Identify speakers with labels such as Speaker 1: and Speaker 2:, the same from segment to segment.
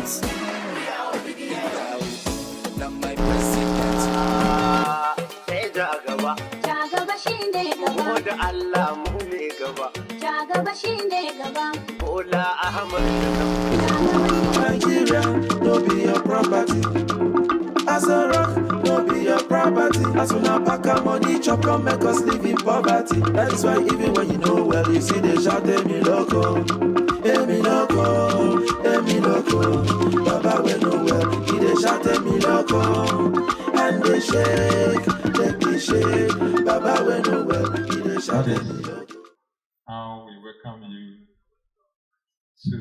Speaker 1: president. Now my president.
Speaker 2: Sai jagaba.
Speaker 3: Jagaba shine gaba.
Speaker 2: Mu da Allah mu ne gaba.
Speaker 3: Jagaba shine gaba.
Speaker 2: Bola Ahmad
Speaker 1: Nigeria, no be your property. As a rock, no be your property. As una pack our money, chop come make us live in poverty. That is why even when you know well, you see they shout, Emi loco, Emi loco, Emi loco. Baba we know well, he they shout, Emi loco, and they shake, Baba we know well, he they shout, Emi loco.
Speaker 4: How we welcome you to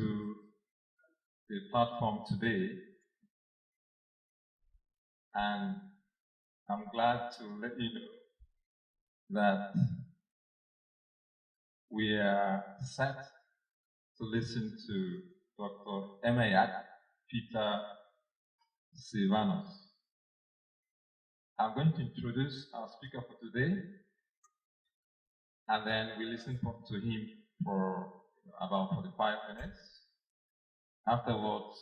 Speaker 4: the platform today, and I'm glad to let you know that we are set to listen to Dr. Emeayak, Peter Sylvanus. I'm going to introduce our speaker for today, and then we listen to him for about 45 minutes. Afterwards,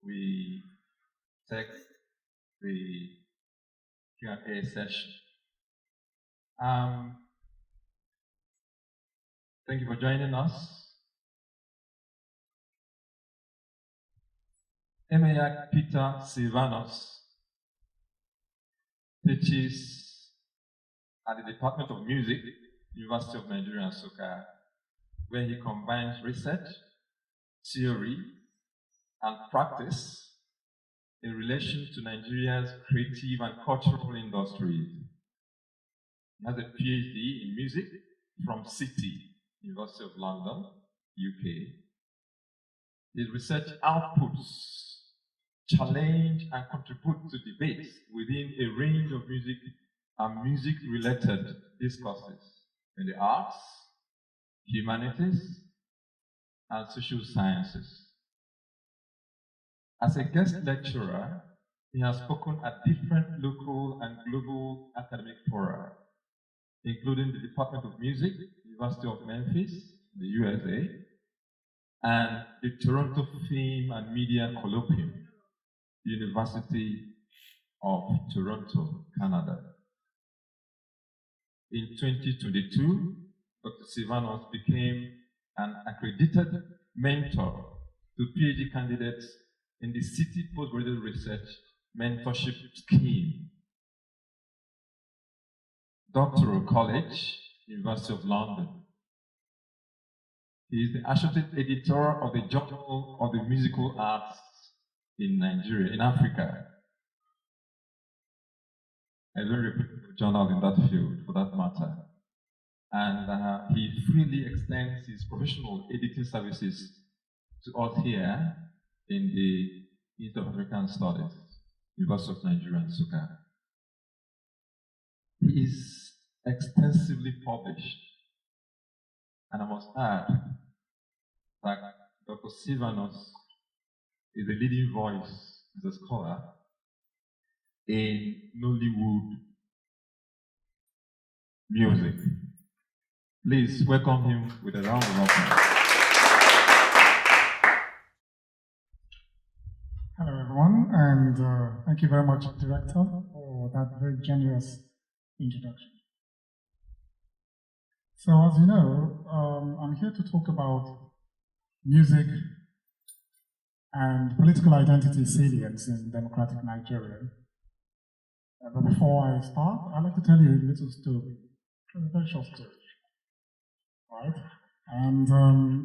Speaker 4: we take the Q&A session. Thank you for joining us. Emaeyak Peter Sylvanus teaches at the Department of Music, University of Nigeria and Nsukka, where he combines research, theory, and practice in relation to Nigeria's creative and cultural industries. He has a PhD in music from City, University of London, UK. His research outputs challenge and contribute to debates within a range of music and music-related discourses in the arts, humanities, and social sciences. As a guest lecturer, he has spoken at different local and global academic fora, including the Department of Music, University of Memphis, the USA, and the Toronto Film and Media Colloquium, University of Toronto, Canada. In 2022, Dr. Sylvanus became an accredited mentor to PhD candidates in the City Postgraduate Research Mentorship Scheme. Doctoral College, University of London. He is the associate editor of the Journal of the Musical Arts in Nigeria, in Africa. A very reputable journal in that field, for that matter. And he freely extends his professional editing services to us here in the Institute of African Studies, University of Nigeria and Nsukka. He is extensively published, and I must add that Dr. Sylvanus is a leading voice as a scholar in Nollywood music. Please welcome him with a round of applause.
Speaker 5: Hello, everyone, and thank you very much, Director, for that very generous introduction. So, as you know, I'm here to talk about music and political identity salience in democratic Nigeria. But before I start, I'd like to tell you a little story, a very short story, right? And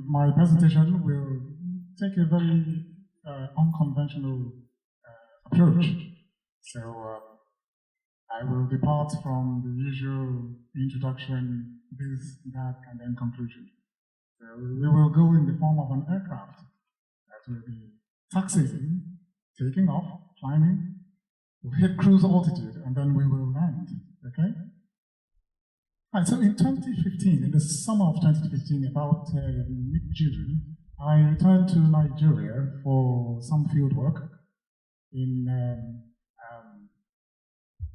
Speaker 5: my presentation will take a very unconventional approach. So I will depart from the usual introduction, this, that, and then conclusion. So we will go in the form of an aircraft that will be taxiing, taking off, climbing, we'll hit cruise altitude, and then we will land, okay? Right, so in 2015, in the summer of 2015, about mid-June, I returned to Nigeria for some field work in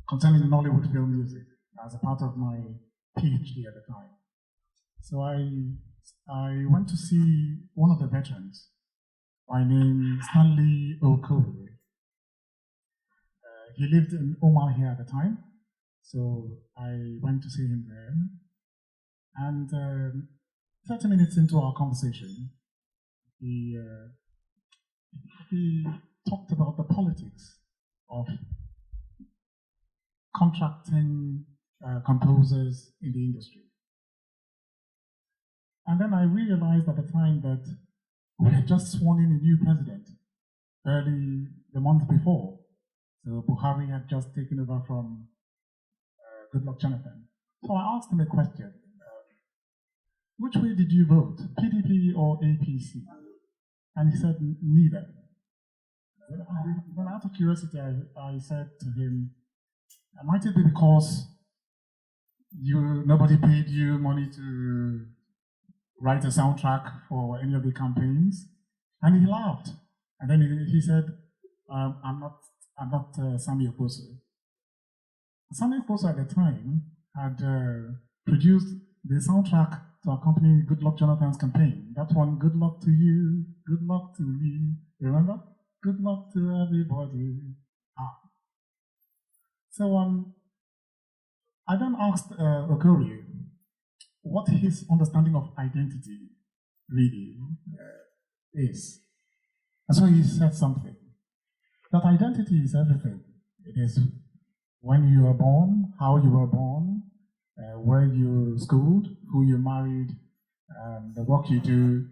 Speaker 5: concerning Nollywood film music as a part of my PhD at the time. So I went to see one of the veterans by name Stanley Okoye. He lived in Here at the time, so I went to see him there. And 30 minutes into our conversation, he talked about the politics of contracting composers in the industry. And then I realized at the time that we had just sworn in a new president early the month before. So Buhari had just taken over from Goodluck Jonathan. So I asked him a question. Which way did you vote, PDP or APC? And he said, neither. Then out of curiosity, I said to him, might it be because nobody paid you money to write a soundtrack for any of the campaigns? And he laughed. And then he said, I'm not Sami Okposo. Sami Okposo at the time had produced the soundtrack to accompany Goodluck Jonathan's campaign. That one, good luck to you, good luck to me. Remember? Good luck to everybody. So I then asked Okoye what his understanding of identity really is. And so he said something. That identity is everything. It is when you were born, how you were born, where you schooled, who you married, the work you do,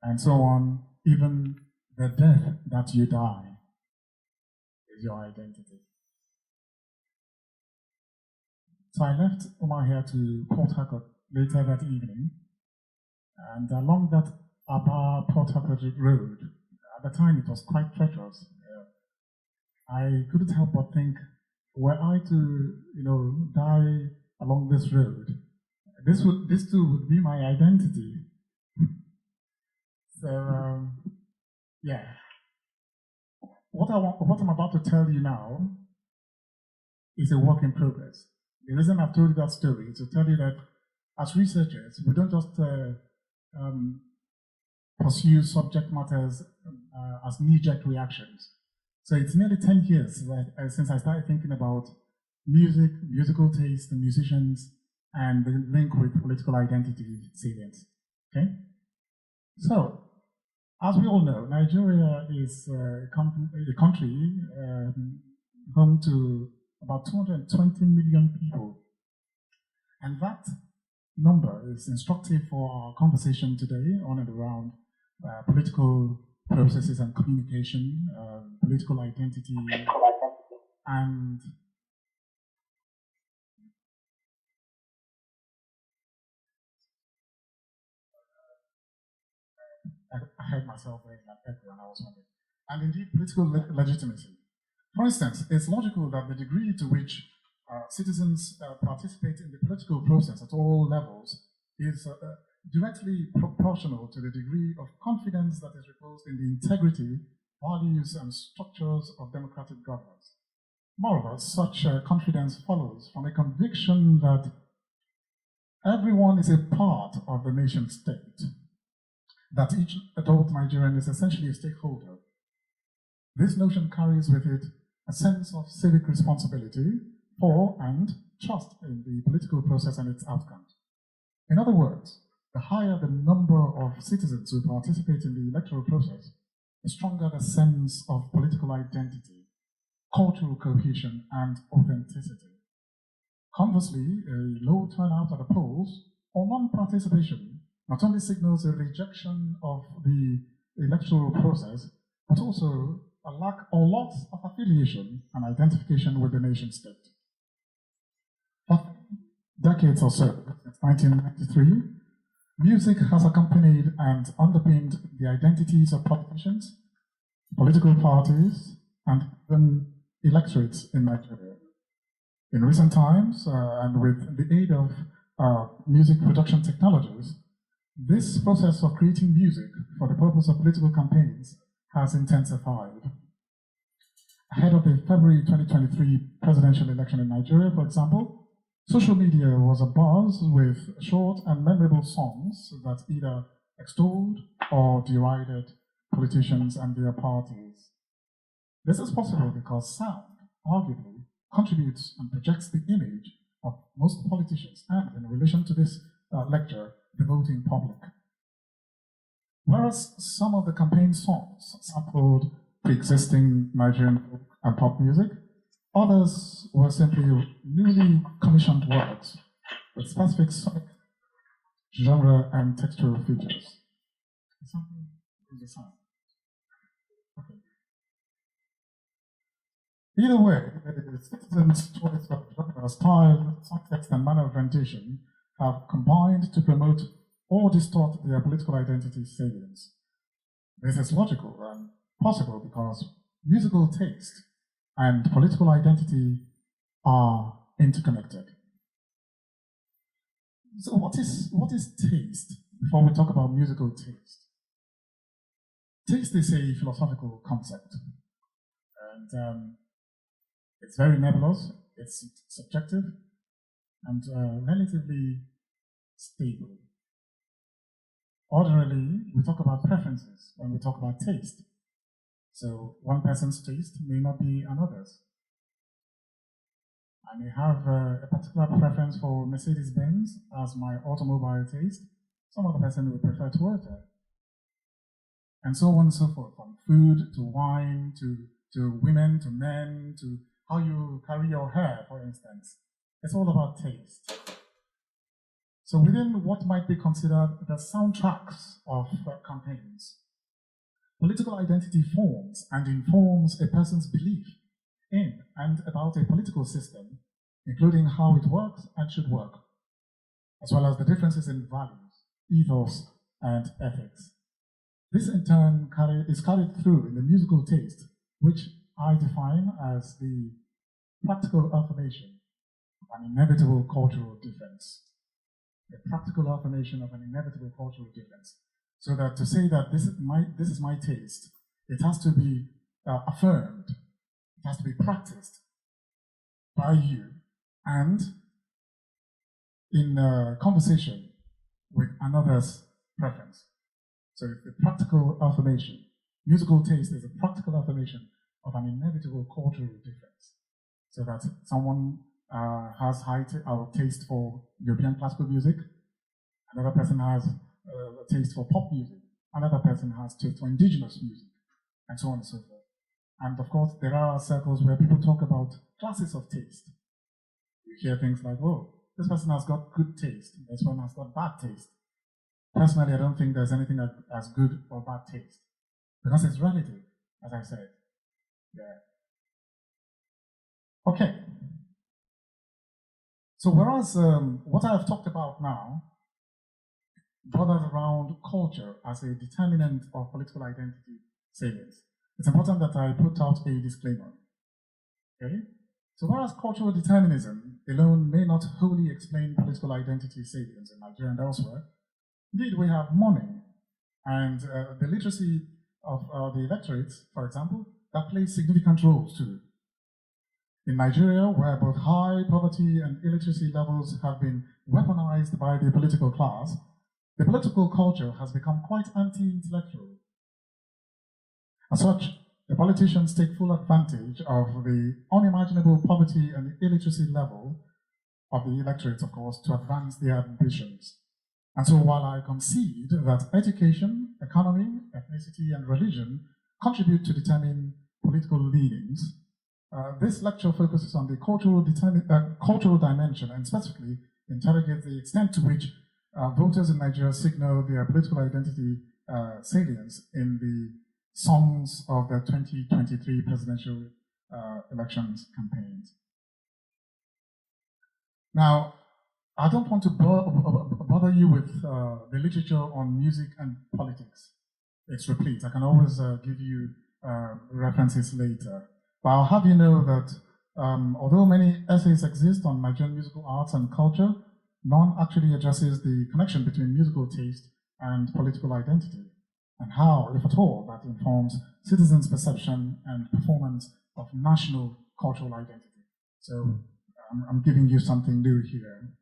Speaker 5: and so on. Even the death that you die is your identity. So I left Here to Port Harcourt later that evening, and along that Port Harcourt road, at the time it was quite treacherous. I couldn't help but think, were I to, die along this road, this too would be my identity. So, yeah. What I'm about to tell you now is a work in progress. The reason I've told you that story is to tell you that as researchers, we don't just pursue subject matters as knee-jerk reactions. So it's nearly 10 years since I started thinking about music, musical taste, and musicians, and the link with political identity salience. Okay? So, as we all know, Nigeria is a country home to about 220 million people. And that number is instructive for our conversation today on and around political processes and communication, political identity, and I heard myself wearing an echo and I was wondering. And indeed, political legitimacy. For instance, it's logical that the degree to which citizens participate in the political process at all levels is directly proportional to the degree of confidence that is reposed in the integrity, values, and structures of democratic governance. Moreover, such confidence follows from a conviction that everyone is a part of the nation state, that each adult Nigerian is essentially a stakeholder. This notion carries with it a sense of civic responsibility for and trust in the political process and its outcomes. In other words, the higher the number of citizens who participate in the electoral process, the stronger the sense of political identity, cultural cohesion, and authenticity. Conversely, a low turnout at the polls or non-participation not only signals a rejection of the electoral process, but also a lack or loss of affiliation and identification with the nation state. For decades or so, since 1993, music has accompanied and underpinned the identities of politicians, political parties, and even electorates in Nigeria. In recent times, and with the aid of music production technologies, this process of creating music for the purpose of political campaigns has intensified. Ahead of the February 2023 presidential election in Nigeria, for example, social media was abuzz with short and memorable songs that either extolled or derided politicians and their parties. This is possible because sound, arguably, contributes and projects the image of most politicians and, in relation to this lecture, the voting public. Whereas some of the campaign songs sampled pre-existing Nigerian folk and pop music, others were simply newly commissioned works with specific sonic, genre, and textural features. Something in the sound. Okay. Either way, the citizens' choice of genre, style, context, and manner of rendition have combined to promote or distort their political identity salience. This is logical and possible because musical taste and political identity are interconnected. So what is taste before we talk about musical taste? Taste is a philosophical concept, and it's very nebulous, it's subjective, and relatively stable. Ordinarily, we talk about preferences when we talk about taste. So one person's taste may not be another's. I may have a particular preference for Mercedes-Benz as my automobile taste. Some other person would prefer Toyota. And so on and so forth, from food to wine to women to men to how you carry your hair, for instance. It's all about taste. So within what might be considered the soundtracks of campaigns, political identity forms and informs a person's belief in and about a political system, including how it works and should work, as well as the differences in values, ethos, and ethics. This in turn is carried through in the musical taste, which I define as the practical affirmation of an inevitable cultural difference. A practical affirmation of an inevitable cultural difference. So that to say that this is my taste, it has to be affirmed, it has to be practiced by you, and in conversation with another's preference. So it's a practical affirmation. Musical taste is a practical affirmation of an inevitable cultural difference. So that someone has high taste for European classical music, another person has a taste for pop music, another person has taste for indigenous music, and so on and so forth. And of course, there are circles where people talk about classes of taste. You hear things like, oh, this person has got good taste, this one has got bad taste. Personally, I don't think there's anything as good or bad taste, because it's relative, as I said. Yeah. Okay. So whereas what I have talked about now bothers around culture as a determinant of political identity salience, it's important that I put out a disclaimer. Okay? So whereas cultural determinism alone may not wholly explain political identity salience in Nigeria and elsewhere, indeed we have money and the literacy of the electorate, for example, that plays significant roles too. In Nigeria, where both high poverty and illiteracy levels have been weaponized by the political class, the political culture has become quite anti-intellectual. As such, the politicians take full advantage of the unimaginable poverty and illiteracy level of the electorate, of course, to advance their ambitions. And so while I concede that education, economy, ethnicity, and religion contribute to determine political leanings, this lecture focuses on the cultural dimension and specifically interrogates the extent to which voters in Nigeria signal their political identity salience in the songs of the 2023 presidential elections campaigns. Now, I don't want to bother you with the literature on music and politics. It's replete. I can always give you references later. But I'll have you know that although many essays exist on Nigerian musical arts and culture, none actually addresses the connection between musical taste and political identity, and how, if at all, that informs citizens' perception and performance of national cultural identity. So I'm giving you something new here.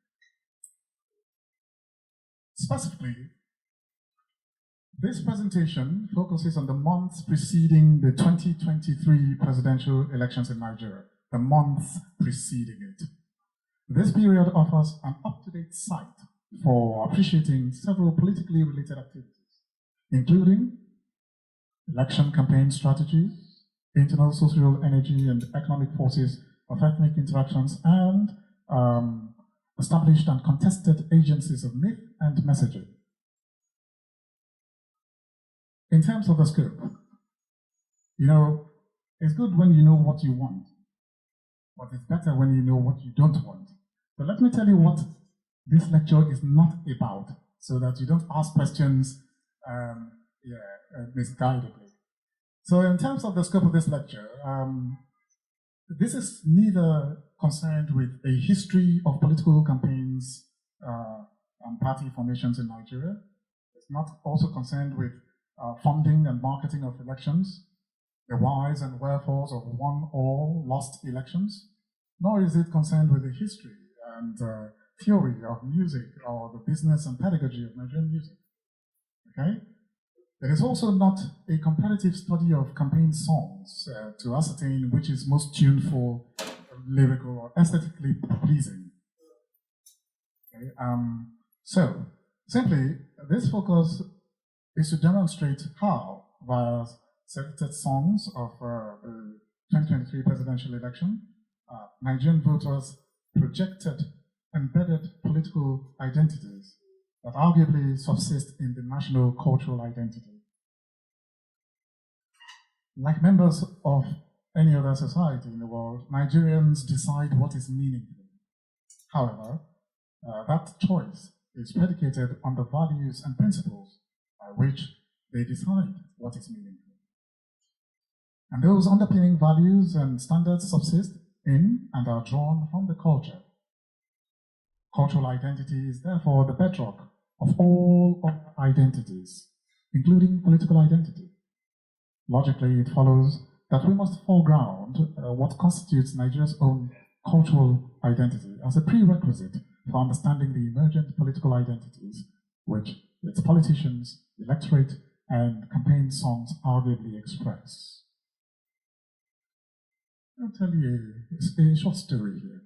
Speaker 5: Specifically, This presentation focuses on the months preceding the 2023 presidential elections in Nigeria, the months preceding it. This period offers an up-to-date site for appreciating several politically related activities, including election campaign strategies, internal social energy and economic forces of ethnic interactions, and established and contested agencies of myth and messaging. In terms of the scope, it's good when you know what you want, but it's better when you know what you don't want. So let me tell you what this lecture is not about, so that you don't ask questions misguidedly. So in terms of the scope of this lecture, this is neither concerned with a history of political campaigns and party formations in Nigeria. It's not also concerned with funding and marketing of elections, the whys and wherefores of won or lost elections, nor is it concerned with the history and theory of music or the business and pedagogy of Nigerian music. Okay? It is also not a comparative study of campaign songs to ascertain which is most tuneful, lyrical, or aesthetically pleasing. Okay? So, simply, this focus is to demonstrate how, via selected songs of the 2023 presidential election, Nigerian voters projected embedded political identities that arguably subsist in the national cultural identity. Like members of any other society in the world, Nigerians decide what is meaningful. However, that choice is predicated on the values and principles by which they decide what is meaningful. And those underpinning values and standards subsist in and are drawn from the culture. Cultural identity is therefore the bedrock of all other identities, including political identity. Logically, it follows that we must foreground what constitutes Nigeria's own cultural identity as a prerequisite for understanding the emergent political identities which its politicians, electorate, and campaign songs arguably express. I'll tell you a short story here.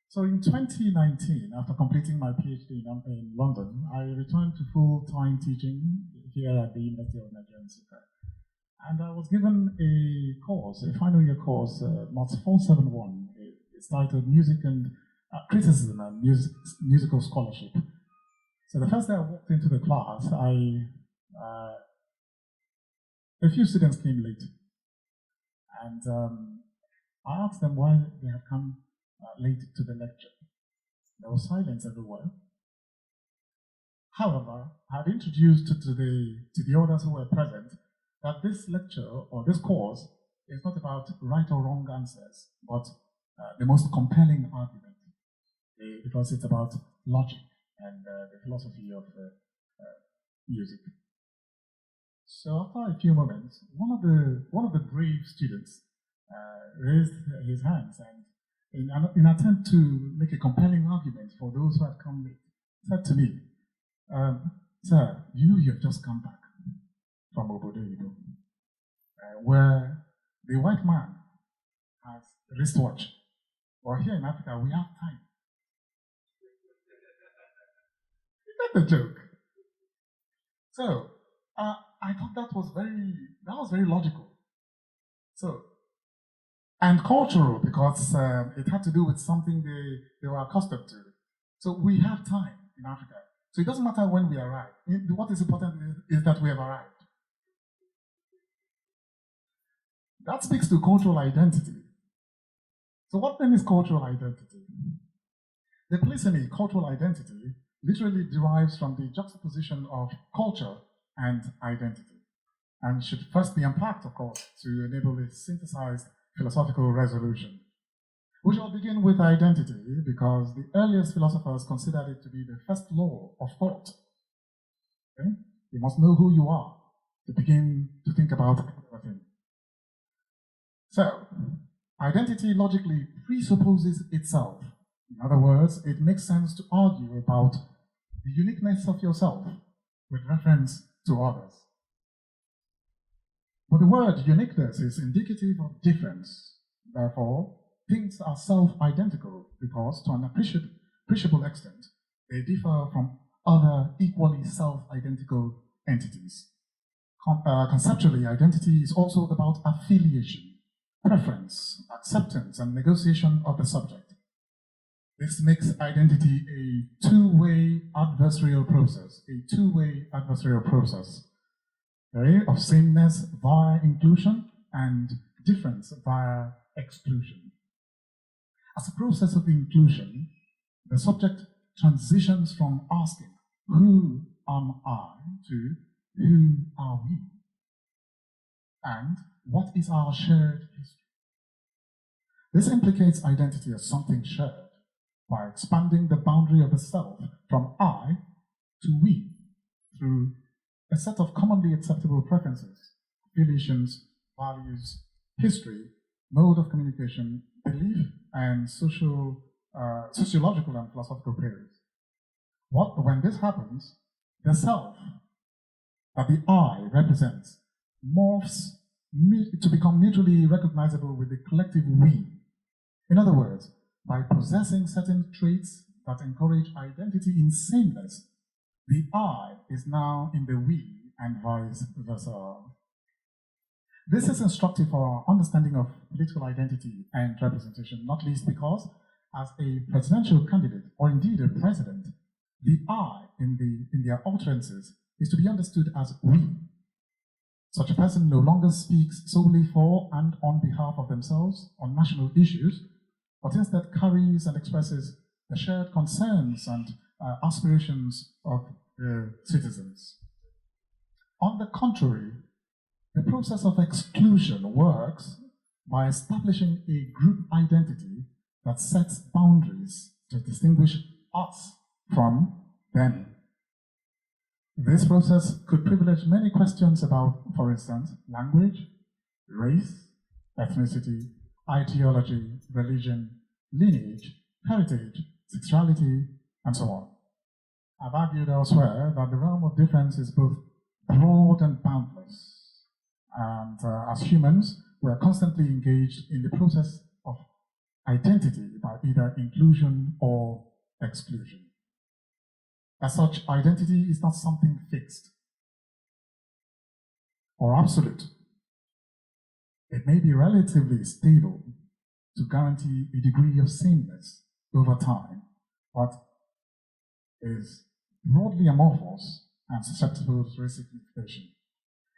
Speaker 5: So in 2019, after completing my PhD in London, I returned to full-time teaching here at the University of Nigeria in Nsukka. And I was given a course, a final year course, Mods 471. It's titled Music and Criticism and Musical Scholarship. So the first day I walked into the class, a few students came late. And I asked them why they had come late to the lecture. There was silence everywhere. However, I had introduced to the others who were present that this lecture or this course is not about right or wrong answers, but the most compelling argument, because it's about logic and the philosophy of music. So after a few moments, one of the brave students raised his hands and, in an attempt to make a compelling argument for those who had come late, said to me, "Sir, you've just come back from Obodo Ibo, where the white man has a wristwatch. Or here in Africa, we have time." Is that the joke? So, I thought that was very logical. So, and cultural, because it had to do with something they were accustomed to. So we have time in Africa. So it doesn't matter when we arrive. What is important is that we have arrived. That speaks to cultural identity. So what then is cultural identity? The polyphony, cultural identity, literally derives from the juxtaposition of culture and identity, and should first be unpacked, of course, to enable a synthesized philosophical resolution. We shall begin with identity, because the earliest philosophers considered it to be the first law of thought. Okay? You must know who you are to begin to think about everything. So, identity logically presupposes itself. In other words, it makes sense to argue about the uniqueness of yourself with reference to others. But the word uniqueness is indicative of difference. Therefore, things are self-identical because, to an appreciable extent, they differ from other equally self-identical entities. Conceptually, identity is also about affiliation, preference, acceptance, and negotiation of the subject. This makes identity a two-way adversarial process, okay, of sameness via inclusion and difference via exclusion. As a process of inclusion, the subject transitions from asking, who am I, to who are we, and what is our shared history. This implicates identity as something shared by expanding the boundary of the self from I to we through a set of commonly acceptable preferences, affiliations, values, history, mode of communication, belief, and sociological and philosophical theories. When this happens, the self that the I represents morphs to become mutually recognizable with the collective we. In other words, by possessing certain traits that encourage identity in sameness, the I is now in the we and vice versa. This is instructive for our understanding of political identity and representation, not least because, as a presidential candidate, or indeed a president, the I in their utterances is to be understood as we. Such a person no longer speaks solely for and on behalf of themselves on national issues, but instead carries and expresses the shared concerns and aspirations of the citizens. On the contrary, the process of exclusion works by establishing a group identity that sets boundaries to distinguish us from them. This process could privilege many questions about, for instance, language, race, ethnicity, ideology, religion, lineage, heritage, sexuality, and so on. I've argued elsewhere that the realm of difference is both broad and boundless. And as humans, we are constantly engaged in the process of identity by either inclusion or exclusion. As such, identity is not something fixed or absolute. It may be relatively stable to guarantee a degree of sameness over time, but is broadly amorphous and susceptible to resignification.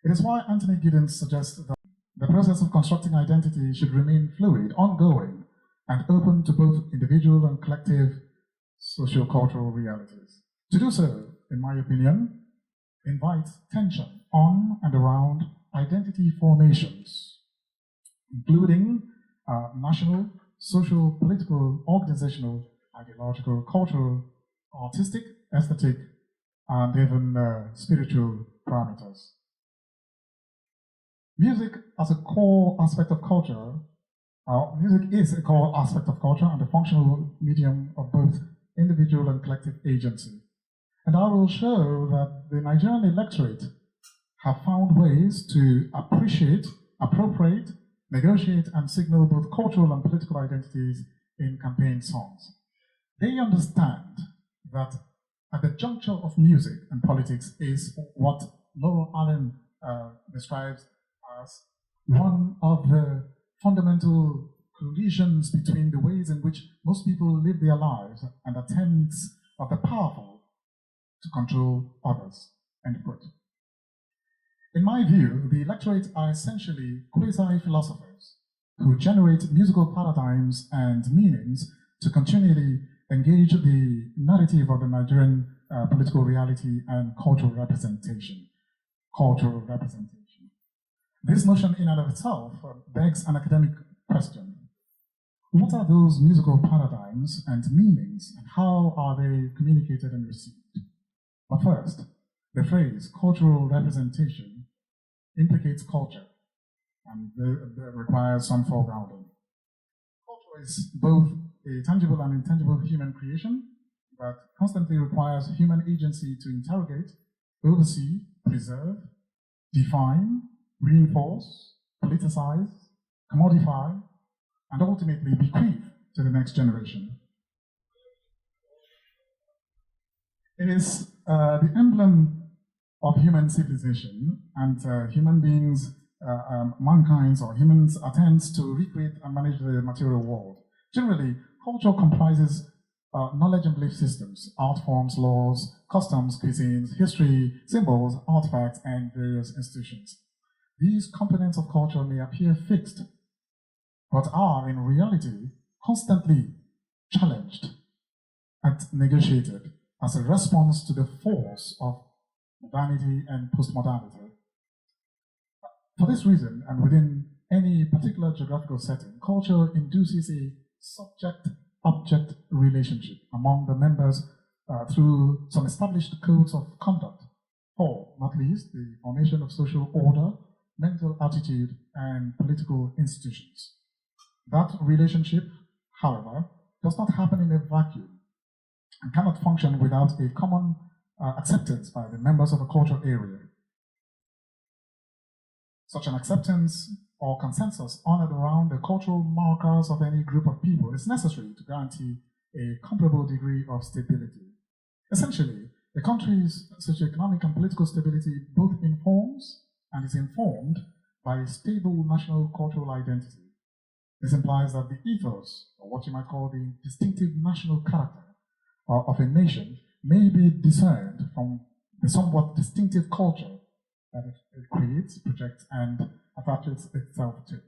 Speaker 5: It is why Anthony Giddens suggests that the process of constructing identity should remain fluid, ongoing, and open to both individual and collective socio-cultural realities. To do so, in my opinion, invites tension on and around identity formations, including national, social, political, organizational, ideological, cultural, artistic, aesthetic, and even spiritual parameters. Music as a core aspect of culture, music is a core aspect of culture and a functional medium of both individual and collective agency. And I will show that the Nigerian electorate have found ways to appreciate, appropriate, negotiate, and signal both cultural and political identities in campaign songs. They understand that at the juncture of music and politics is what Laurel Allen describes as one of the fundamental collisions between the ways in which most people live their lives and attempts of the powerful to control others, end quote. In my view, the electorate are essentially quasi-philosophers who generate musical paradigms and meanings to continually engage the narrative of the Nigerian political reality and cultural representation. This notion in and of itself begs an academic question. What are those musical paradigms and meanings, and how are they communicated and received? But first, the phrase cultural representation implicates culture and requires some foregrounding. Culture is both a tangible and intangible human creation that constantly requires human agency to interrogate, oversee, preserve, define, reinforce, politicize, commodify, and ultimately bequeath to the next generation. It is the emblem of human civilization and human beings, mankind's or humans' attempts to recreate and manage the material world. Generally, culture comprises knowledge and belief systems, art forms, laws, customs, cuisines, history, symbols, artifacts, and various institutions. These components of culture may appear fixed, but are in reality constantly challenged and negotiated as a response to the force of modernity and postmodernity. For this reason, and within any particular geographical setting, culture induces a subject-object relationship among the members through some established codes of conduct, or, not least, the formation of social order, mental attitude, and political institutions. That relationship, however, does not happen in a vacuum and cannot function without a common acceptance by the members of a cultural area. Such an acceptance or consensus honored around the cultural markers of any group of people is necessary to guarantee a comparable degree of stability. Essentially, a country's socioeconomic and political stability both informs and is informed by a stable national cultural identity. This implies that the ethos, or what you might call the distinctive national character of a nation, may be discerned from the somewhat distinctive culture that it creates, projects, and attaches itself to.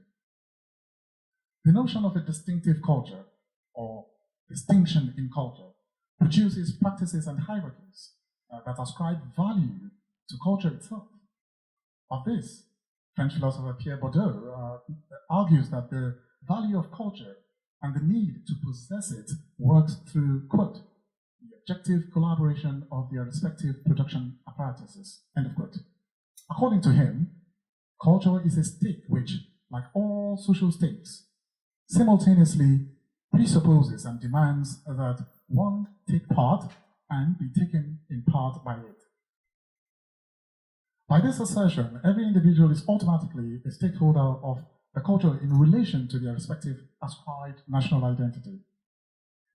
Speaker 5: The notion of a distinctive culture, or distinction in culture, produces practices and hierarchies that ascribe value to culture itself. Of this, French philosopher Pierre Bourdieu argues that the value of culture and the need to possess it works through, quote, the objective collaboration of their respective production apparatuses, end of quote. According to him, culture is a state which, like all social states, simultaneously presupposes and demands that one take part and be taken in part by it. By this assertion, every individual is automatically a stakeholder of the culture in relation to their respective ascribed national identity.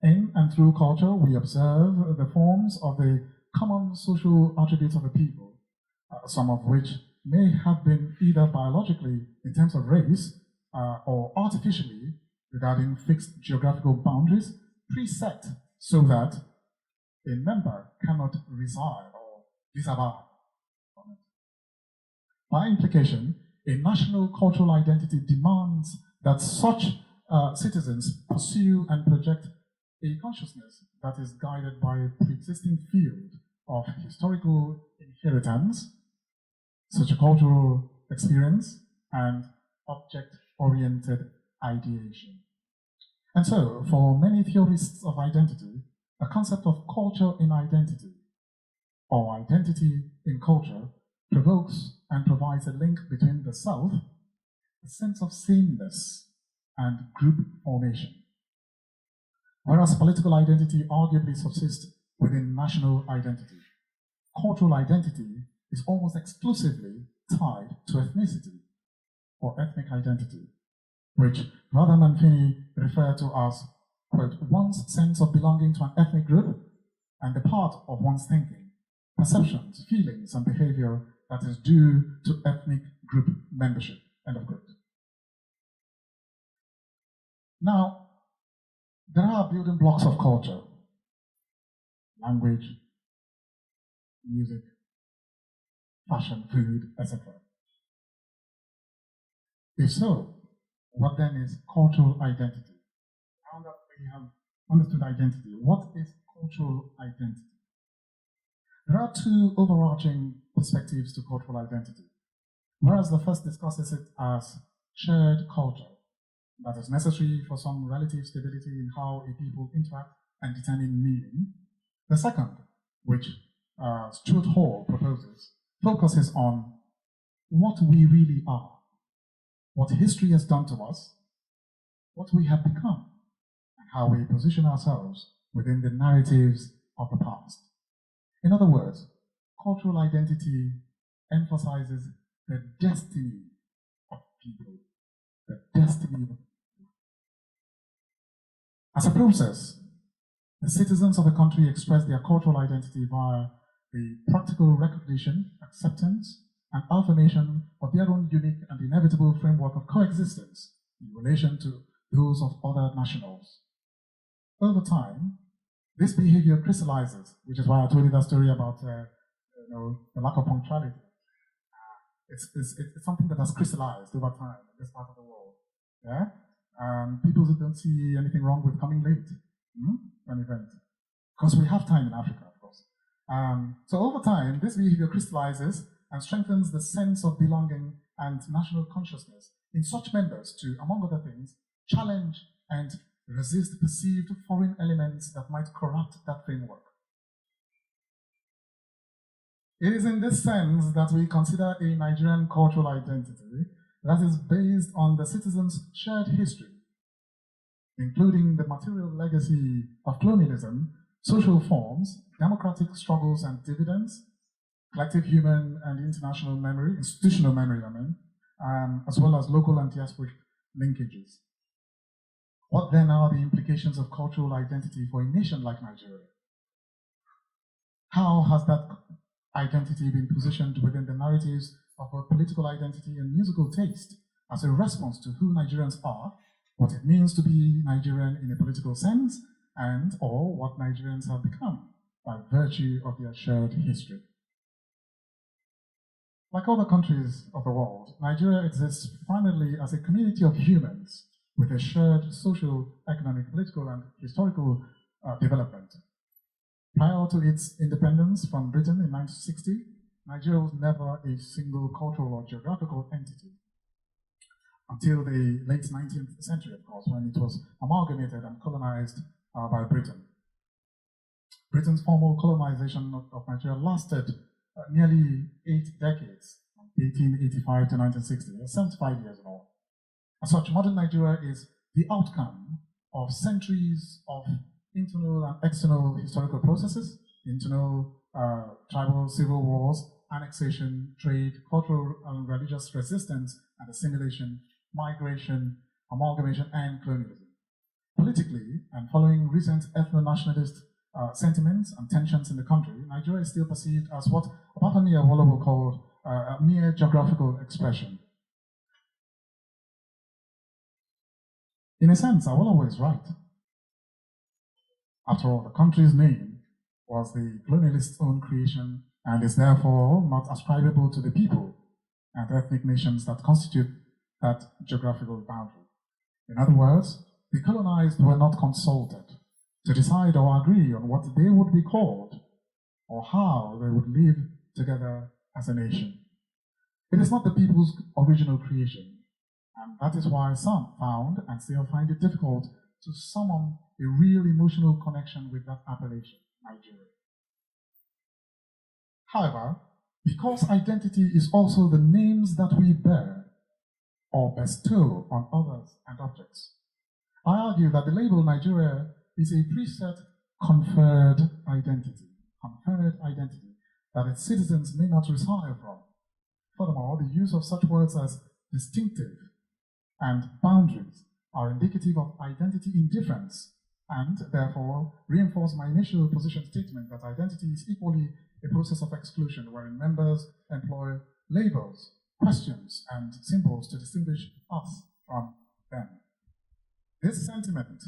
Speaker 5: In and through culture, we observe the forms of the common social attributes of a people, some of which may have been either biologically in terms of race or artificially regarding fixed geographical boundaries preset so that a member cannot resign or disavow from it. By implication, a national cultural identity demands that such citizens pursue and project a consciousness that is guided by a pre-existing field of historical inheritance, sociocultural experience, and object-oriented ideation. And so, for many theorists of identity, the concept of culture in identity, or identity in culture, provokes and provides a link between the self, a sense of sameness, and group formation. Whereas political identity arguably subsists within national identity, cultural identity is almost exclusively tied to ethnicity or ethnic identity, which Rather Manfini referred to as, quote, one's sense of belonging to an ethnic group and the part of one's thinking, perceptions, feelings, and behavior that is due to ethnic group membership, end of quote. Now, there are building blocks of culture: language, music, fashion, food, etc. If so, what then is cultural identity? Now that we have understood identity, what is cultural identity? There are two overarching perspectives to cultural identity. Whereas the first discusses it as shared culture, that is necessary for some relative stability in how a people interact and determine meaning. The second, which Stuart Hall proposes, focuses on what we really are, what history has done to us, what we have become, and how we position ourselves within the narratives of the past. In other words, cultural identity emphasizes the destiny of people. The destiny of people. As a process, the citizens of the country express their cultural identity via the practical recognition, acceptance, and affirmation of their own unique and inevitable framework of coexistence in relation to those of other nationals. Over time, this behavior crystallizes, which is why I told you that story about the lack of punctuality. It's something that has crystallized over time in this part of the world. Yeah? People who don't see anything wrong with coming late to an event. Because we have time in Africa, of course. So over time, this behavior crystallizes and strengthens the sense of belonging and national consciousness in such members to, among other things, challenge and resist perceived foreign elements that might corrupt that framework. It is in this sense that we consider a Nigerian cultural identity that is based on the citizens' shared history, including the material legacy of colonialism, social forms, democratic struggles and dividends, collective human and international memory, institutional memory, as well as local and diasporic linkages. What then are the implications of cultural identity for a nation like Nigeria? How has that identity been positioned within the narratives of both political identity and musical taste as a response to who Nigerians are, what it means to be Nigerian in a political sense, and or what Nigerians have become by virtue of their shared history? Like other countries of the world, Nigeria exists primarily as a community of humans with a shared social, economic, political, and historical development. Prior to its independence from Britain in 1960, Nigeria was never a single cultural or geographical entity until the late 19th century, of course, when it was amalgamated and colonized by Britain. Britain's formal colonization of Nigeria lasted nearly 8 decades, from 1885 to 1960, 75 years in all. As such, modern Nigeria is the outcome of centuries of internal and external historical processes, internal tribal civil wars, annexation, trade, cultural and religious resistance and assimilation, migration, amalgamation, and colonialism. Politically, and following recent ethno-nationalist sentiments and tensions in the country, Nigeria is still perceived as what Obafemi Awolowo called a mere geographical expression. In a sense, Awolowo is right. After all, the country's name was the colonialist's own creation and is therefore not ascribable to the people and ethnic nations that constitute that geographical boundary. In other words, the colonized were not consulted to decide or agree on what they would be called or how they would live together as a nation. It is not the people's original creation, and that is why some found and still find it difficult to summon a real emotional connection with that appellation, Nigeria. However, because identity is also the names that we bear or bestow on others and objects, I argue that the label Nigeria is a preset conferred identity that its citizens may not resile from. Furthermore, the use of such words as distinctive and boundaries are indicative of identity indifference and therefore reinforce my initial position statement that identity is equally a process of exclusion wherein members employ labels, questions, and symbols to distinguish us from them. This sentiment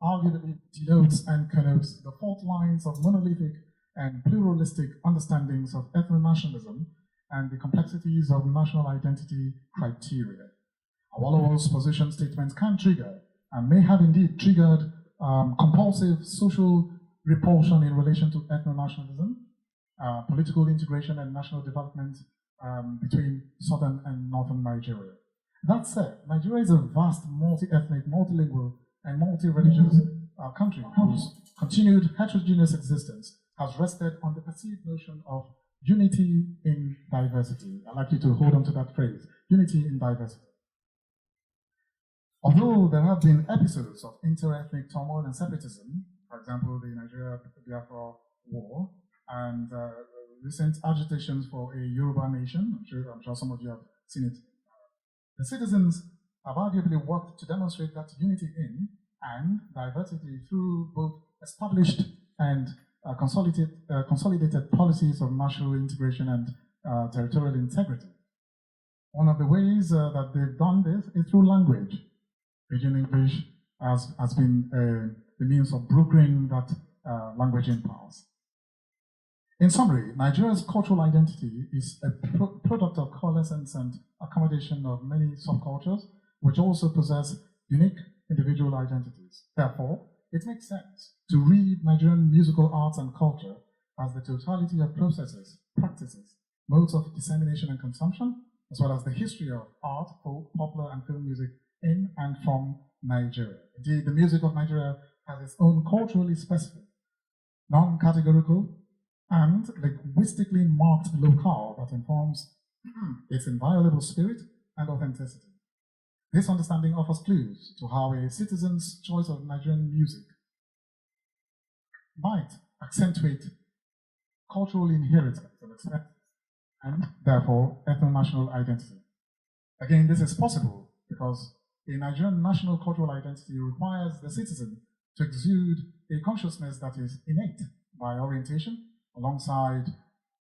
Speaker 5: arguably denotes and connotes the fault lines of monolithic and pluralistic understandings of ethno-nationalism and the complexities of national identity criteria. Awolowo's position statements can trigger, and may have indeed triggered, compulsive social repulsion in relation to ethno-nationalism, political integration and national development between southern and northern Nigeria. That said, Nigeria is a vast, multi-ethnic, multilingual, and multi-religious country whose continued heterogeneous existence has rested on the perceived notion of unity in diversity. I'd like you to hold on to that phrase, unity in diversity. Although there have been episodes of inter-ethnic turmoil and separatism, for example, the Nigeria-Biafra War, and recent agitations for a Yoruba nation. I'm sure some of you have seen it. The citizens have arguably worked to demonstrate that unity in and diversity through both established and consolidated policies of national integration and territorial integrity. One of the ways that they've done this is through language. Pidgin English has been the means of brokering that language impasse. In summary, Nigeria's cultural identity is a product of coalescence and accommodation of many subcultures, which also possess unique individual identities. Therefore, it makes sense to read Nigerian musical arts and culture as the totality of processes, practices, modes of dissemination and consumption, as well as the history of art, folk, popular and film music in and from Nigeria. Indeed, the music of Nigeria has its own culturally specific, non-categorical, and linguistically marked locale that informs its inviolable spirit and authenticity. This understanding offers clues to how a citizen's choice of Nigerian music might accentuate cultural inheritance and therefore ethno-national identity. Again, this is possible because a Nigerian national cultural identity requires the citizen to exude a consciousness that is innate by orientation, alongside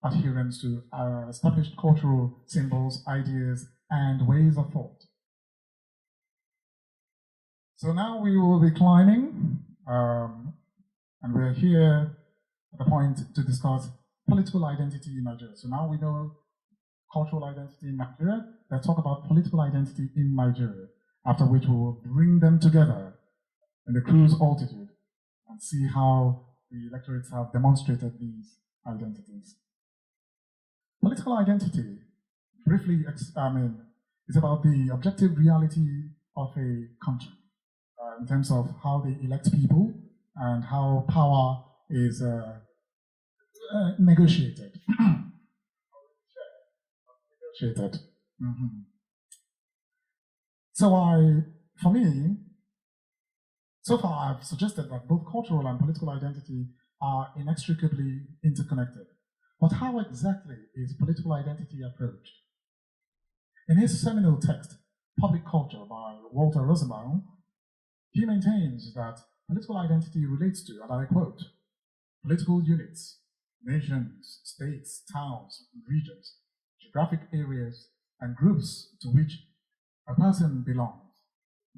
Speaker 5: adherence to established cultural symbols, ideas, and ways of thought. So now we will be climbing, and we're here at the point to discuss political identity in Nigeria. So now we know cultural identity in Nigeria. Let's talk about political identity in Nigeria, after which we will bring them together in the cruise altitude and see how the electorates have demonstrated these identities. Political identity, briefly, is about the objective reality of a country in terms of how they elect people and how power is negotiated. For me, so far I've suggested that both cultural and political identity are inextricably interconnected. But how exactly is political identity approached? In his seminal text, Public Culture by Walter Rosenbaum, he maintains that political identity relates to, and I quote, political units, nations, states, towns, regions, geographic areas, and groups to which a person belongs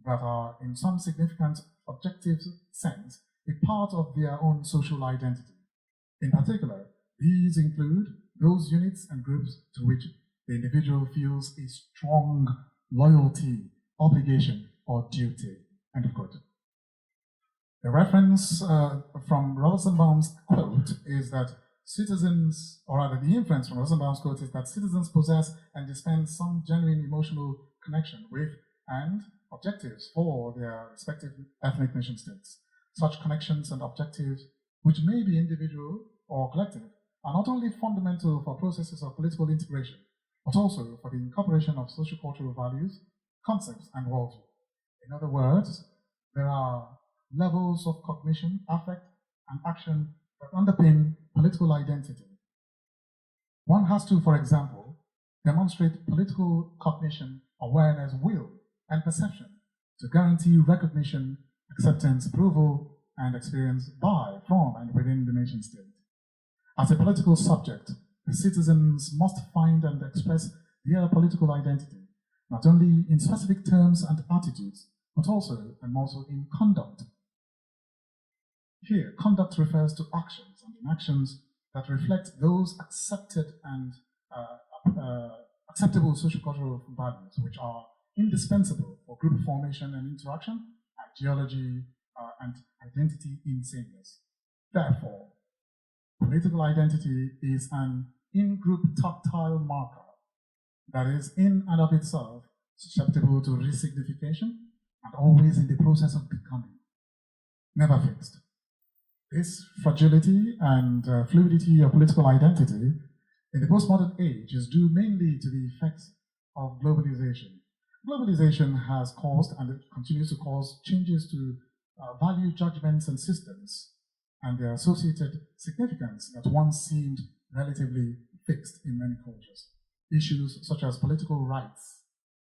Speaker 5: that are in some significant objective sense a part of their own social identity. In particular, these include those units and groups to which the individual feels a strong loyalty, obligation, or duty. End of quote. The reference from Rosenbaum's quote is that citizens, or rather the inference from Rosenbaum's quote is that citizens possess and dispense some genuine emotional connection with and objectives for their respective ethnic nation states. Such connections and objectives, which may be individual or collective, are not only fundamental for processes of political integration, but also for the incorporation of social-cultural values, concepts, and worldview. In other words, there are levels of cognition, affect, and action that underpin political identity. One has to, for example, demonstrate political cognition, awareness, will, and perception to guarantee recognition, acceptance, approval, and experience by, from, and within the nation state. As a political subject, the citizens must find and express their political identity, not only in specific terms and attitudes, but also and also in conduct. Here, conduct refers to actions and inactions that reflect those accepted and acceptable social-cultural values, which are indispensable for group formation and interaction, ideology, and identity in sameness. Therefore, political identity is an in-group tactile marker that is in and of itself susceptible to resignification and always in the process of becoming, never fixed. This fragility and fluidity of political identity in the postmodern age is due mainly to the effects of globalization. Globalization has caused, and it continues to cause, changes to value judgments and systems, and their associated significance that once seemed relatively fixed in many cultures. Issues such as political rights,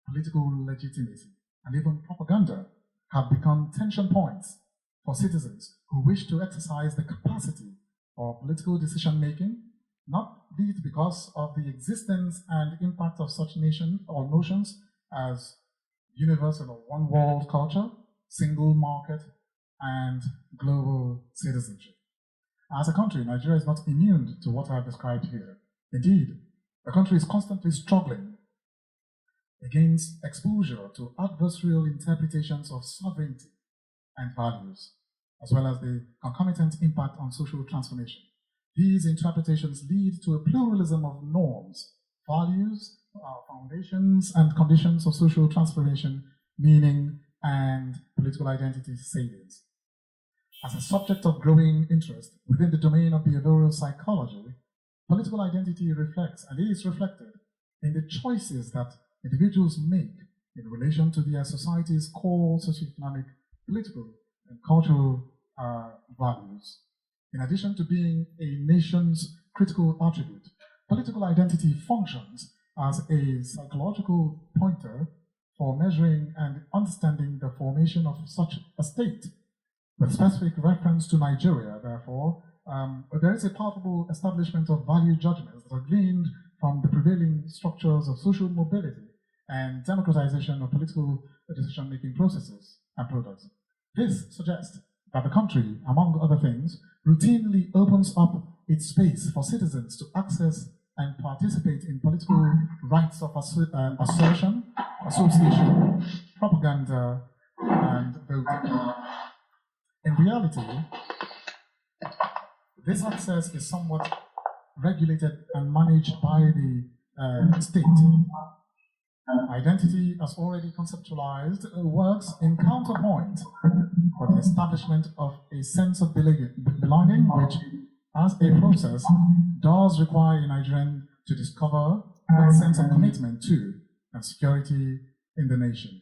Speaker 5: political legitimacy, and even propaganda have become tension points for citizens who wish to exercise the capacity for political decision making, not least because of the existence and impact of such nation or notions as universal or one world culture, single market, and global citizenship. As a country, Nigeria is not immune to what I have described here. Indeed, the country is constantly struggling against exposure to adversarial interpretations of sovereignty and values, as well as the concomitant impact on social transformation. These interpretations lead to a pluralism of norms, values, foundations, and conditions of social transformation, meaning, and political identity salience. As a subject of growing interest within the domain of behavioral psychology, political identity reflects and is reflected in the choices that individuals make in relation to their society's core socioeconomic, political, and cultural values. In addition to being a nation's critical attribute, political identity functions as a psychological pointer for measuring and understanding the formation of such a state. With specific reference to Nigeria, therefore, there is a palpable establishment of value judgments that are gleaned from the prevailing structures of social mobility and democratization of political decision-making processes and products. This suggests that the country, among other things, routinely opens up its space for citizens to access and participate in political rights of assertion, association, propaganda, and voting. In reality, this access is somewhat regulated and managed by the state. Identity, as already conceptualized, works in counterpoint for the establishment of a sense of belonging, which, as a process, does require a Nigerian to discover that sense of commitment to and security in the nation.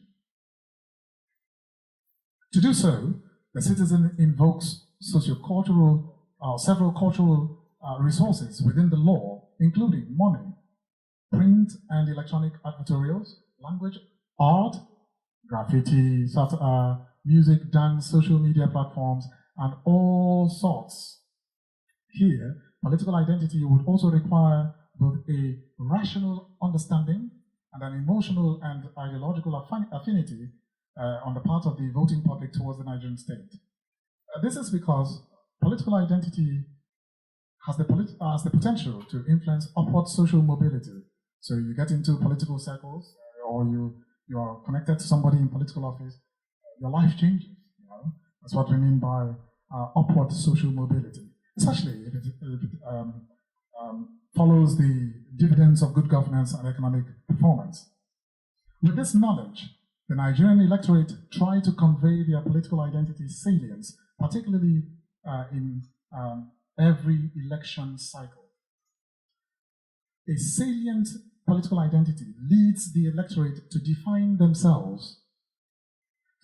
Speaker 5: To do so, the citizen invokes sociocultural, several cultural resources within the law, including money, print and electronic advertorials, language, art, graffiti, music, dance, social media platforms, and all sorts. Here, political identity would also require both a rational understanding and an emotional and ideological affinity on the part of the voting public towards the Nigerian state. This is because political identity has the potential to influence upward social mobility. So you get into political circles, or you are connected to somebody in political office, your life changes. You know? That's what we mean by upward social mobility, especially if it follows the dividends of good governance and economic performance. With this knowledge, the Nigerian electorate try to convey their political identity salience, particularly in every election cycle. A salient political identity leads the electorate to define themselves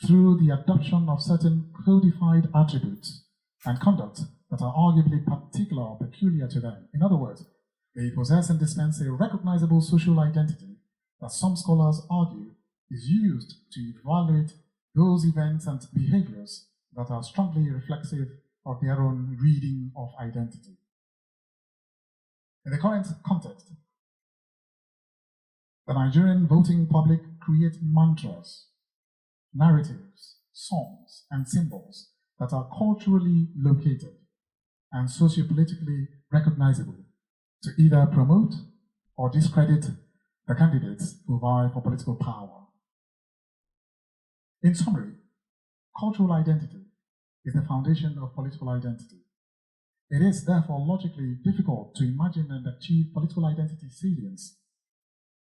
Speaker 5: through the adoption of certain codified attributes and conduct that are arguably particular or peculiar to them. In other words, they possess and dispense a recognizable social identity that some scholars argue is used to evaluate those events and behaviors that are strongly reflexive of their own reading of identity. In the current context, the Nigerian voting public create mantras, narratives, songs, and symbols that are culturally located and sociopolitically recognizable to either promote or discredit the candidates who vie for political power. In summary, cultural identity is the foundation of political identity. It is therefore logically difficult to imagine and achieve political identity salience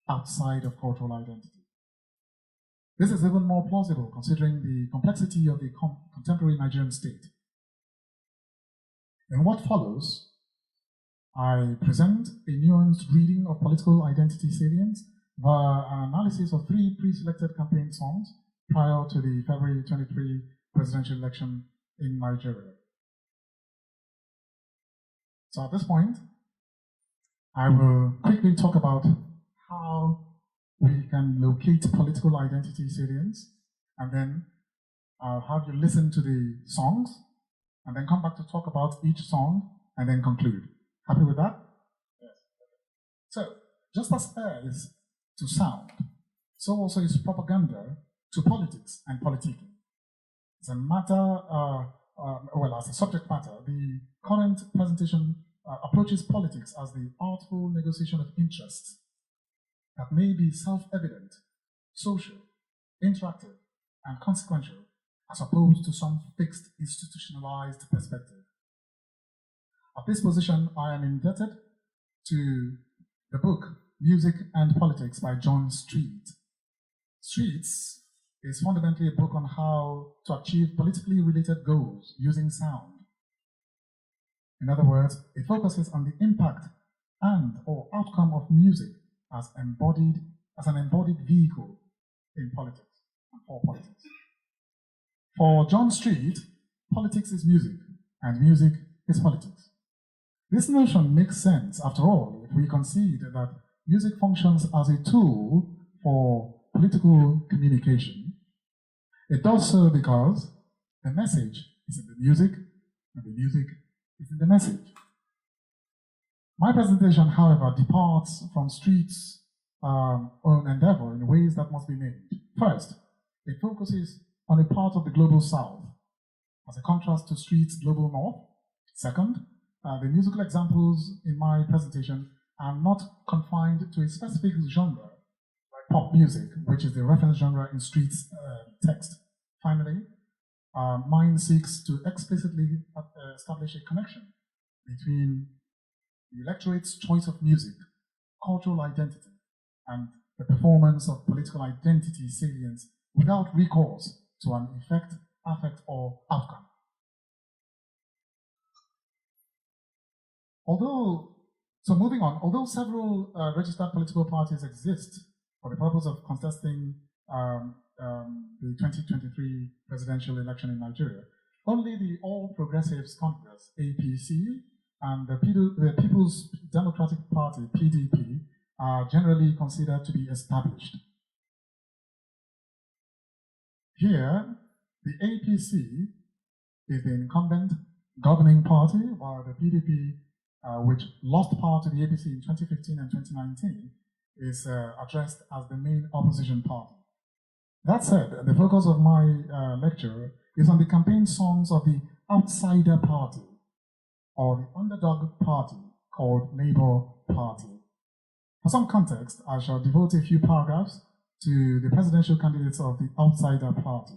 Speaker 5: outside of cultural identity. This is even more plausible considering the complexity of the contemporary Nigerian state. In what follows, I present a nuanced reading of political identity salience via an analysis of 3 pre-selected campaign songs prior to the February 23 presidential election in Nigeria. So at this point, I will quickly talk about how we can locate political identity salience, and then I'll have you listen to the songs, and then come back to talk about each song, and then conclude. Happy with that? Yes. So, just as air is to sound, so also is propaganda to politics and politicking. As a matter, as a subject matter, the current presentation approaches politics as the artful negotiation of interests that may be self-evident, social, interactive, and consequential, as opposed to some fixed institutionalized perspective. At this position, I am indebted to the book Music and Politics by John Street. Street's is fundamentally a book on how to achieve politically related goals using sound. In other words, it focuses on the impact and or outcome of music as an embodied vehicle in politics and for politics. For John Street, politics is music, and music is politics. This notion makes sense, after all, if we concede that music functions as a tool for political communication. It does so because the message is in the music, and the music is in the message. My presentation, however, departs from Street's own endeavor in ways that must be named. First, it focuses on a part of the global South, as a contrast to Street's global North. Second, the musical examples in my presentation are not confined to a specific genre, like pop music, which is the reference genre in Street's text. Finally, mine seeks to explicitly establish a connection between the electorate's choice of music, cultural identity, and the performance of political identity salience without recourse to an effect, affect, or outcome. Although several registered political parties exist for the purpose of contesting the 2023 presidential election in Nigeria, only the All Progressives Congress, APC, and the People's Democratic Party, PDP, are generally considered to be established. Here, the APC is the incumbent governing party, while the PDP, which lost power to the APC in 2015 and 2019, is addressed as the main opposition party. That said, the focus of my lecture is on the campaign songs of the outsider party, or the underdog party, called Labour Party. For some context, I shall devote a few paragraphs to the presidential candidates of the outsider party.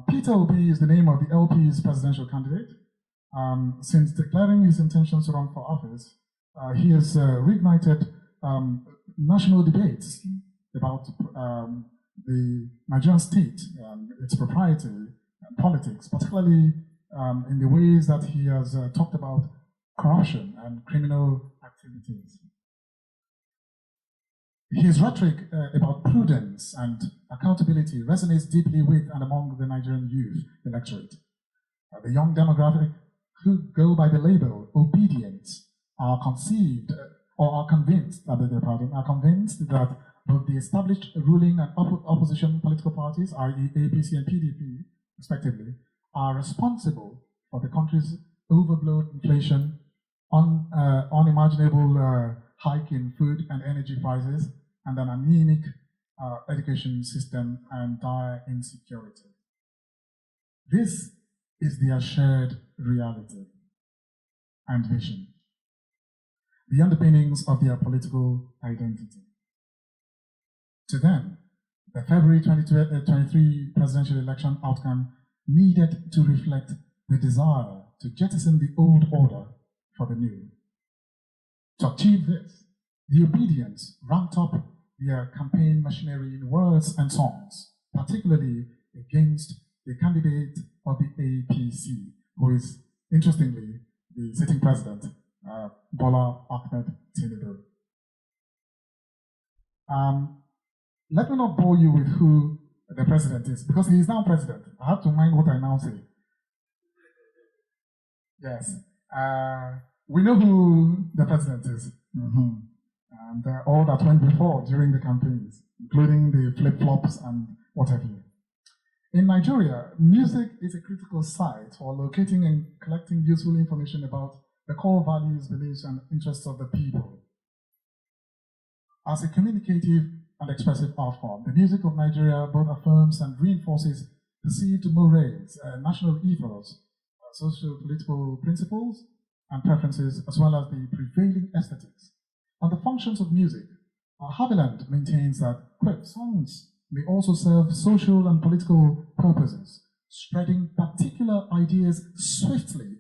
Speaker 5: Peter Obi is the name of the LP's presidential candidate. Since declaring his intentions to run for office, he has reignited national debates about the Nigerian state, its propriety, and politics, particularly in the ways that he has talked about corruption and criminal activities. His rhetoric about prudence and accountability resonates deeply with and among the Nigerian youth electorate. The young demographic who go by the label obedience are convinced that both the established ruling and opposition political parties, i.e. APC and PDP, respectively, are responsible for the country's overblown inflation, unimaginable hike in food and energy prices, and an anemic education system and dire insecurity. This is their shared reality and vision, the underpinnings of their political identity. To them, the February 2023 presidential election outcome needed to reflect the desire to jettison the old order for the new. To achieve this, the obedience ramped up their campaign machinery in words and songs, particularly against the candidate of the APC, who is, interestingly, the sitting president, Bola Ahmed Tinubu. Let me not bore you with who the president is, because he is now president. I have to mind what I now say. Yes. We know who the president is, and all that went before during the campaigns, including the flip-flops and what have you. In Nigeria, music is a critical site for locating and collecting useful information about the core values, beliefs, and interests of the people. As a communicative and expressive art form, the music of Nigeria both affirms and reinforces perceived mores, national ethos, social political principles and preferences, as well as the prevailing aesthetics. On the functions of music, Haviland maintains that, quote, songs may also serve social and political purposes, spreading particular ideas swiftly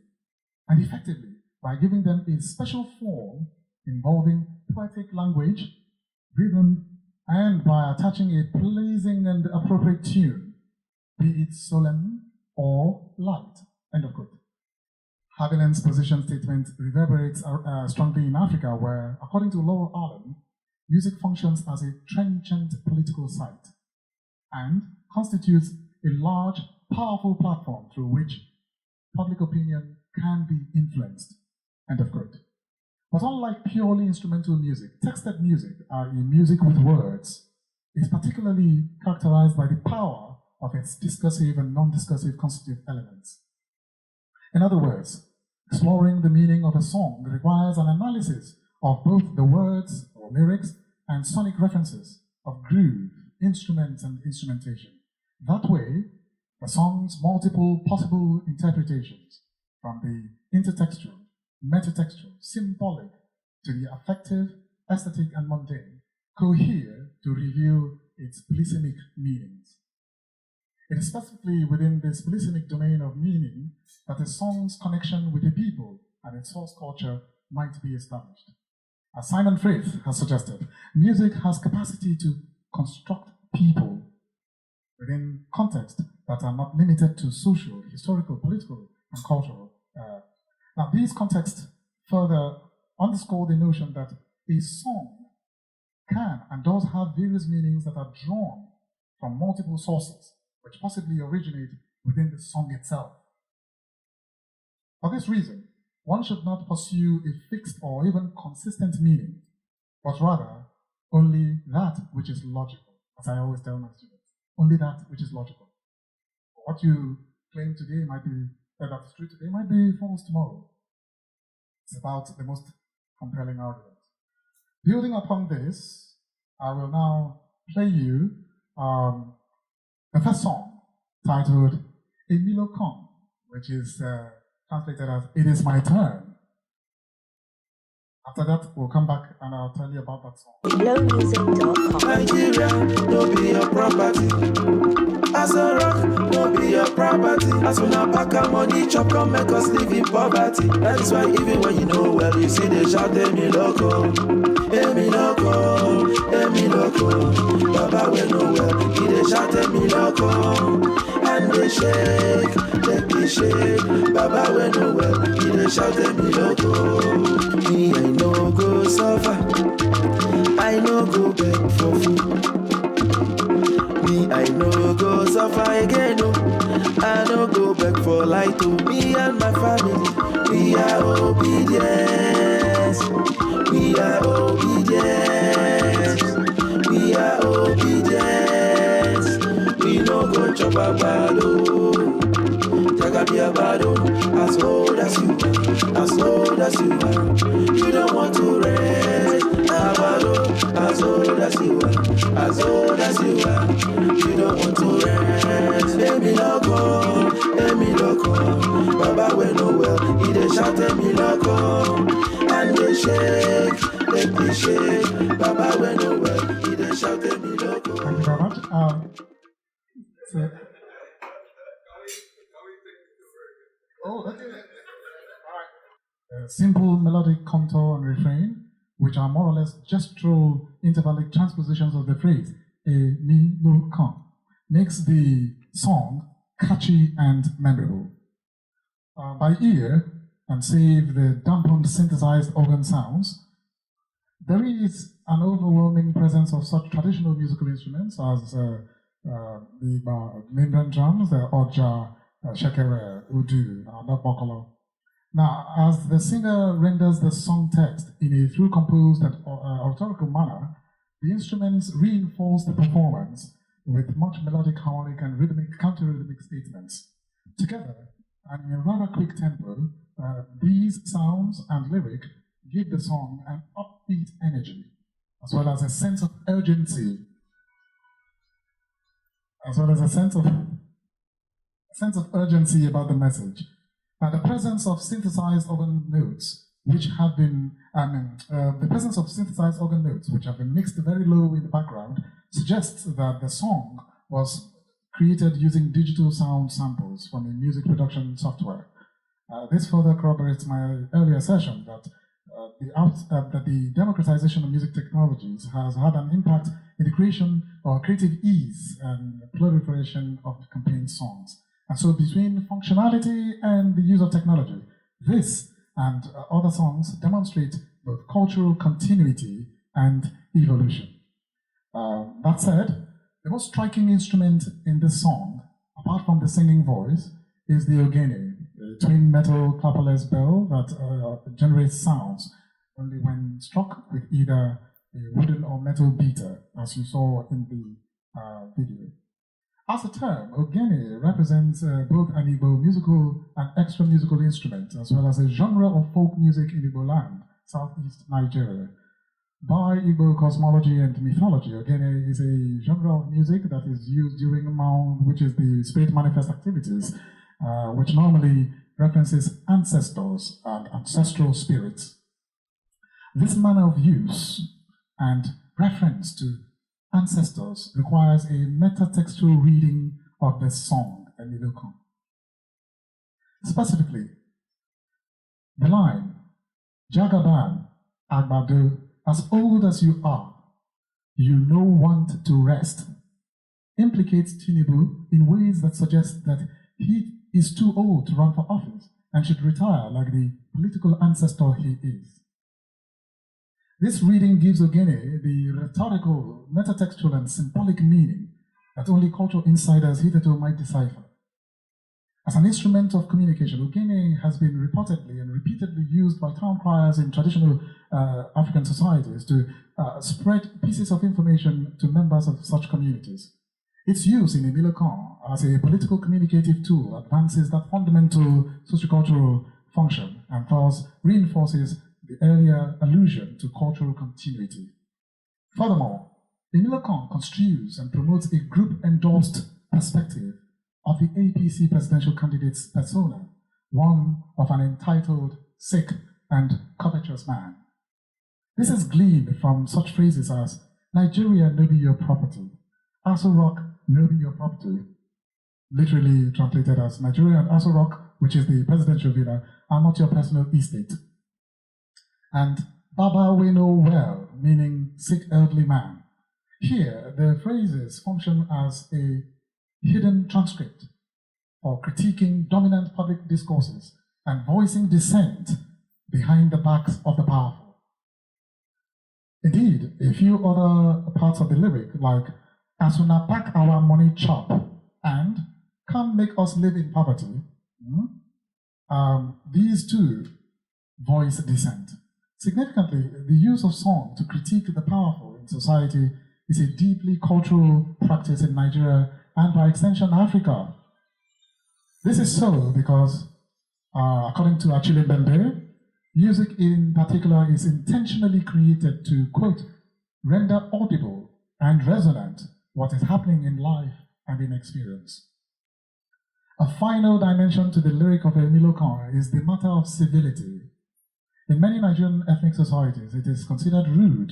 Speaker 5: and effectively by giving them a special form involving poetic language, rhythm, and by attaching a pleasing and appropriate tune, be it solemn or light, end of quote. Haviland's position statement reverberates strongly in Africa, where, according to Laurel Allen, music functions as a trenchant political site and constitutes a large, powerful platform through which public opinion can be influenced, end of quote. But unlike purely instrumental music, texted music, i.e. music with words, is particularly characterized by the power of its discursive and non-discursive constitutive elements. In other words, exploring the meaning of a song requires an analysis of both the words or lyrics and sonic references of groove, instruments, and instrumentation. That way, the song's multiple possible interpretations, from the intertextual, metatextual, symbolic, to the affective, aesthetic, and mundane, cohere to reveal its polysemic meanings. It is specifically within this polysemic domain of meaning that a song's connection with a people and its source culture might be established. As Simon Frith has suggested, music has capacity to construct people within contexts that are not limited to social, historical, political, and cultural. Now, these contexts further underscore the notion that a song can and does have various meanings that are drawn from multiple sources, which possibly originate within the song itself. For this reason, one should not pursue a fixed or even consistent meaning, but rather only that which is logical, as I always tell my students, only that which is logical. What you claim today might be that is true today, might be false tomorrow. It's about the most compelling argument. Building upon this, I will now play you the first song, titled Emeayak, which is translated as It Is My Turn. After that, we'll come back and I'll tell you about that song.
Speaker 3: Lowmusic.com.
Speaker 1: Nigeria, no be your property. As a rock, no be your property. As una pack our money, chop come make us live in poverty. That is why even when you know well, you see they shout Emeayak, Emeayak, Emeayak. Baba we know well, he they shout Emeayak. And they shake, they shake. Baba we know well, he they shout Emeayak. Me I no go suffer, I no go beg for food. Me, I no go suffer again, no. I no go beg for light, oh. Me and my family, we are obedient. We are obedient. We are obedient. We no go chop a bado. Jaga be a bado. As old as you are, as old as you are. You don't want to rest. As old as you are, as old as you are, you don't want to rest. Emeayak, Emeayak, Baba we know well, he dey shout Emeayak, and they shake, they shake. Baba we know well, he dey shout Emeayak.
Speaker 5: Thank you very much. Okay. All right. Simple melodic contour and refrain, which are more or less gestural intervallic transpositions of the phrase Emeayak, makes the song catchy and memorable. By ear, and save the dampened synthesized organ sounds, there is an overwhelming presence of such traditional musical instruments as the membrane drums, the oja, shekere, udu, and bokolo. Now, as the singer renders the song text in a through composed and oratorical manner, the instruments reinforce the performance with much melodic, harmonic, and rhythmic, counter-rhythmic statements. Together, and in a rather quick tempo, these sounds and lyric give the song an upbeat energy, as well as a sense of urgency, about the message. The presence of synthesized organ notes, which have been mixed very low in the background, suggests that the song was created using digital sound samples from a music production software. This further corroborates my earlier assertion that the democratization of music technologies has had an impact in the creation or creative ease and proliferation of campaign songs. And so between functionality and the use of technology, this and other songs demonstrate both cultural continuity and evolution. That said, the most striking instrument in this song, apart from the singing voice, is the ogene, a twin metal clapperless bell that generates sounds only when struck with either a wooden or metal beater, as you saw in the video. As a term, ogene represents both an Igbo musical and extra musical instrument, as well as a genre of folk music in Igbo land, southeast Nigeria. By Igbo cosmology and mythology, ogene is a genre of music that is used during Maung, which is the spirit manifest activities, which normally references ancestors and ancestral spirits. This manner of use and reference to ancestors requires a metatextual reading of the song, Emilokan. Specifically, the line, Jagaban, Agbado, as old as you are, you no want to rest, implicates Tinubu in ways that suggest that he is too old to run for office and should retire like the political ancestor he is. This reading gives ogene the rhetorical, metatextual, and symbolic meaning that only cultural insiders hitherto might decipher. As an instrument of communication, ogene has been reportedly and repeatedly used by town criers in traditional African societies to spread pieces of information to members of such communities. Its use in Emilokan as a political communicative tool advances that fundamental sociocultural function and thus reinforces the earlier allusion to cultural continuity. Furthermore, Emilokan construes and promotes a group-endorsed perspective of the APC presidential candidate's persona, one of an entitled, sick, and covetous man. This is gleaned from such phrases as, Nigeria no be your property, Aso Rock no be your property, literally translated as Nigeria and Aso Rock, which is the presidential villa, are not your personal estate. And Baba we know well, meaning sick elderly man. Here, the phrases function as a hidden transcript for critiquing dominant public discourses and voicing dissent behind the backs of the powerful. Indeed, a few other parts of the lyric, like Asuna pack our money chop and can't make us live in poverty, these two voice dissent. Significantly, the use of song to critique the powerful in society is a deeply cultural practice in Nigeria and by extension Africa. This is so because, according to Achille Mbembe, music in particular is intentionally created to, quote, render audible and resonant what is happening in life and in experience. A final dimension to the lyric of Emilokan is the matter of civility. In many Nigerian ethnic societies, it is considered rude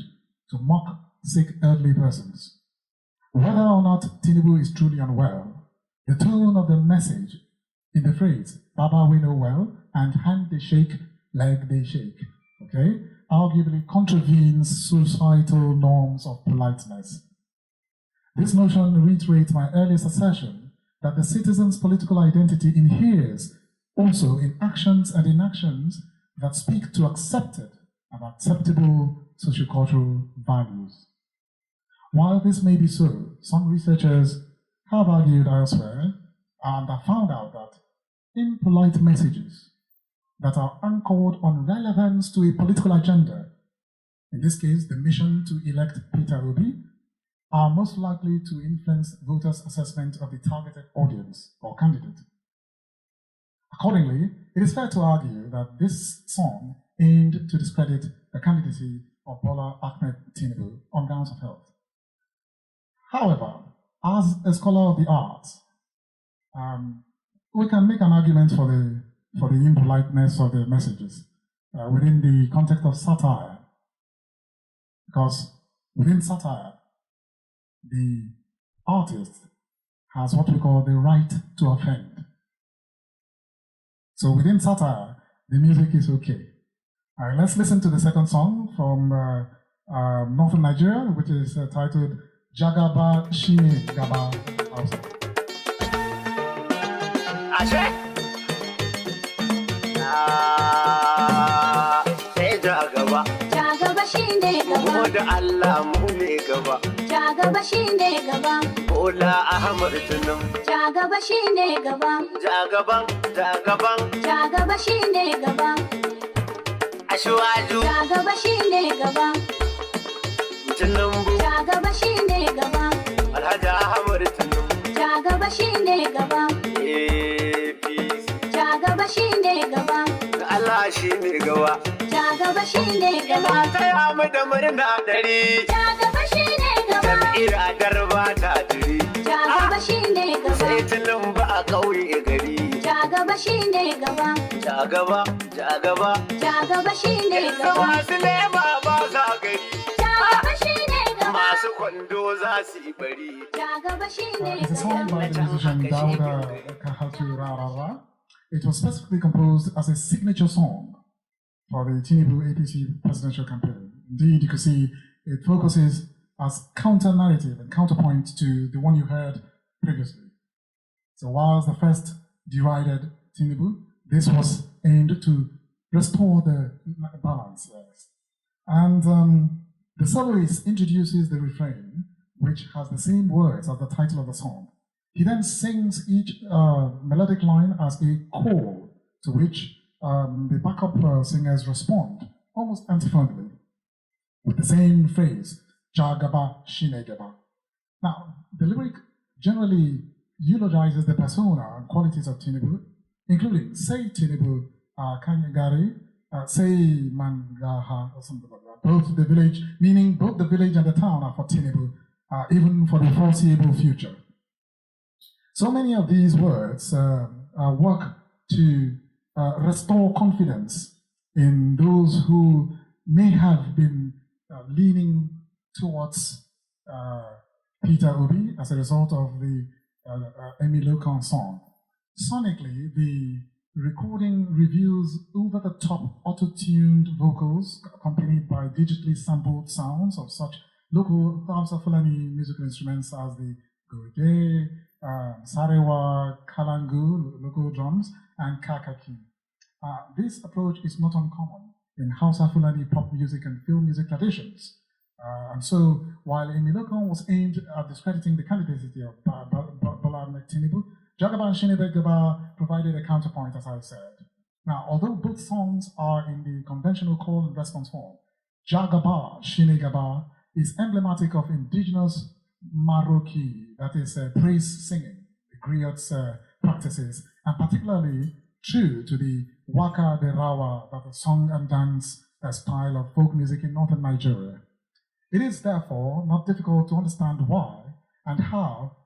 Speaker 5: to mock sick elderly persons. Whether or not Tinubu is truly unwell, the tone of the message in the phrase, Baba we know well, and hand they shake, leg they shake, okay, arguably contravenes societal norms of politeness. This notion reiterates my earliest assertion that the citizen's political identity inheres also in actions and inactions that speak to accepted and acceptable sociocultural values. While this may be so, some researchers have argued elsewhere and have found out that impolite messages that are anchored on relevance to a political agenda, in this case, the mission to elect Peter Obi, are most likely to influence voters' assessment of the targeted audience or candidate. Accordingly, it is fair to argue that this song aimed to discredit the candidacy of Bola Ahmed Tinubu on grounds of health. However, as a scholar of the arts, we can make an argument for the impoliteness of the messages within the context of satire, because within satire, the artist has what we call the right to offend. So within satire, the music is okay. All right, let's listen to the second song from northern Nigeria, which is titled Jagaba Shine Gaba Hausa.
Speaker 2: Ashe? Sai ja gaba.
Speaker 3: Ja gaba shine gaba.
Speaker 2: Mu da Allah mu ne gaba.
Speaker 3: Ja gaba shine gaba.
Speaker 2: Bola Ahmed Tinubu.
Speaker 3: Ja gaba shine gaba.
Speaker 2: Ja gaban, ja gaban.
Speaker 3: Ja gaba shine gaba.
Speaker 2: Ashwaju.
Speaker 3: Ja gaba shine gaba.
Speaker 2: Tinubu.
Speaker 3: Ja gaba shine gaba.
Speaker 2: Alhaji Ahmed Tinubu.
Speaker 3: Ja gaba shine gaba.
Speaker 2: APC.
Speaker 3: Ja gaba shine gaba.
Speaker 2: Allah shi ne gaba.
Speaker 3: Ja gaba shine
Speaker 2: Ina
Speaker 3: gaba.
Speaker 2: taya mu da murna ɗari.
Speaker 3: Ja gaba shine gaba.
Speaker 2: Jam'iyyar garba ta diri.
Speaker 3: Ja gaba shine gaba.
Speaker 2: Sai Tinubu a ƙauye gari.
Speaker 3: Ja gaba shine gaba.
Speaker 2: Ja gaba, ja gaba.
Speaker 3: Ja gaba shine
Speaker 2: Yanzu
Speaker 3: gaba.
Speaker 2: masu lema ba sa gari.
Speaker 3: Ja gaba shine gaba.
Speaker 2: Masu kwando za su yi bari.
Speaker 3: Ja gaba shine
Speaker 5: It's a song
Speaker 3: gaba.
Speaker 5: by the musician Dauda Kahatu Rarara. It was specifically composed as a signature song for the Tinubu APC presidential campaign. Indeed, you can see it focuses as counter-narrative and counterpoint to the one you heard previously. So whilst the first derided Tinubu, this was aimed to restore the balance. Yes. And the soloist introduces the refrain, which has the same words as the title of the song. He then sings each melodic line as a call, to which the backup singers respond, almost antiphonally, with the same phrase, Jagaba Shinegaba. Now, the lyric generally eulogizes the persona and qualities of Tinubu, including say Tinubu Kanyagari, say Mangaha, or something like that. Both the village, meaning both the village and the town are for Tinubu, even for the foreseeable future. So many of these words work to restore confidence in those who may have been leaning towards Peter Obi as a result of the Emeayak song. Sonically, the recording reveals over-the-top auto-tuned vocals accompanied by digitally sampled sounds of such local Hausa Fulani musical instruments as the Gode, Sarewa, Kalangu, local drums, and Kakaki. This approach is not uncommon in Hausa Fulani pop music and film music traditions. And so, while Emeayak was aimed at discrediting the candidacy of Bola Ahmed Tinubu, Jagaba and Shinebegaba provided a counterpoint, as I said. Now, although both songs are in the conventional call and response form, Jagaba Shinegaba is emblematic of indigenous Maroki, that is praise singing, the griot's practices, and particularly true to the Waka de Rawa, that is song and dance style of folk music in northern Nigeria. It is therefore not difficult to understand why and how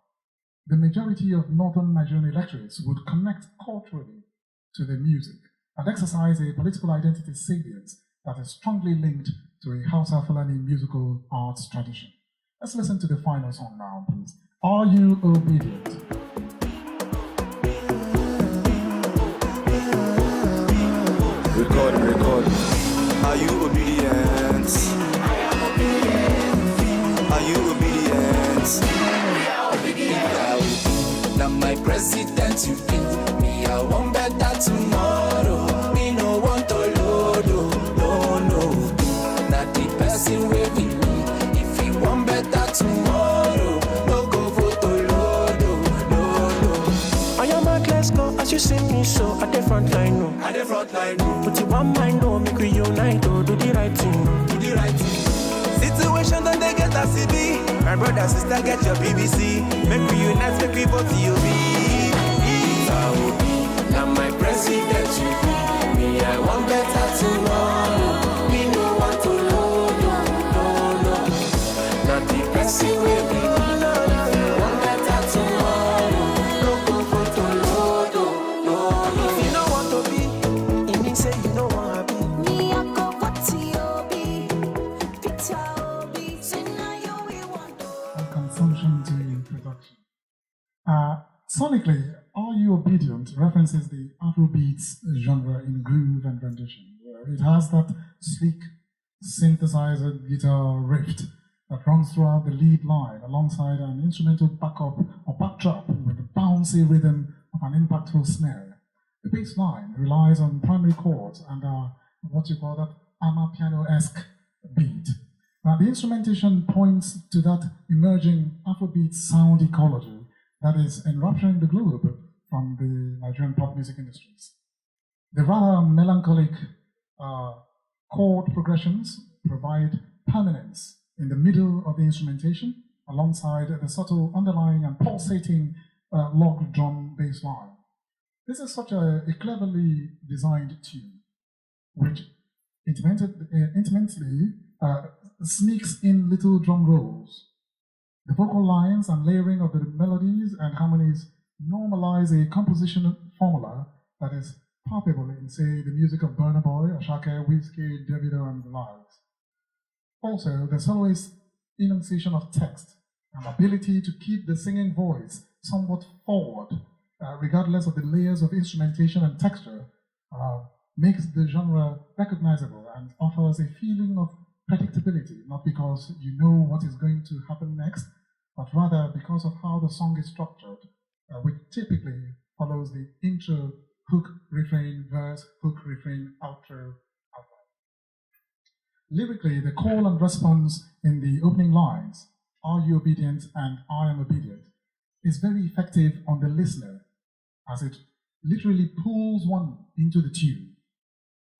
Speaker 5: the majority of northern Nigerian electorates would connect culturally to the music and exercise a political identity salience that is strongly linked to a Hausa Fulani musical arts tradition. Let's listen to the final song now, please. Are You Obedient?
Speaker 6: Record. Are you obedient? Are you obedient? Now my president you be me, I want better tomorrow. Me no want to load, no. Not the person with me. If you want better tomorrow, no go vote to load, no. I am a
Speaker 7: let's go. As you see me, so at the front line, no.
Speaker 6: At the front line, no.
Speaker 7: Put you one mind, no. Make we unite, oh. Do the right thing, no.
Speaker 6: Do the right thing.
Speaker 8: Situation don't they get a CB. My brother, sister, get your BBC. Make we unite, make we vote UB.
Speaker 6: Now my president, you be. Me, I want better tomorrow. Me no want to load, no. Not the person will be. Want better tomorrow. No go for to load, no.
Speaker 7: If you don't want to be, it means say you don't want to be.
Speaker 3: Me a go what to be, Peter Obi. Say now you we want to.
Speaker 5: From consumption to production. Sonically, Are You Obedient references the Afrobeats genre in groove and rendition, where it has that sleek synthesizer guitar riff that runs throughout the lead line alongside an instrumental backup or backdrop with the bouncy rhythm of an impactful snare. The bass line relies on primary chords and what you call that amapiano-esque beat. Now, the instrumentation points to that emerging Afrobeat sound ecology that is enrapturing the globe from the Nigerian pop music industries. The rather melancholic chord progressions provide permanence in the middle of the instrumentation, alongside the subtle underlying and pulsating log drum bass line. This is such a cleverly designed tune, which intimately sneaks in little drum rolls. The vocal lines and layering of the melodies and harmonies normalize a composition formula that is palpable in, say, the music of Burna Boy, Ashake, Whiskey, Davido, and the likes. Also, the soloist's enunciation of text and ability to keep the singing voice somewhat forward, regardless of the layers of instrumentation and texture, makes the genre recognizable and offers a feeling of predictability, not because you know what is going to happen next, but rather because of how the song is structured, which typically follows the intro, hook, refrain, verse, hook, refrain, outro, outro. Lyrically, the call and response in the opening lines, "Are you obedient?" and "I am obedient," is very effective on the listener, as it literally pulls one into the tune.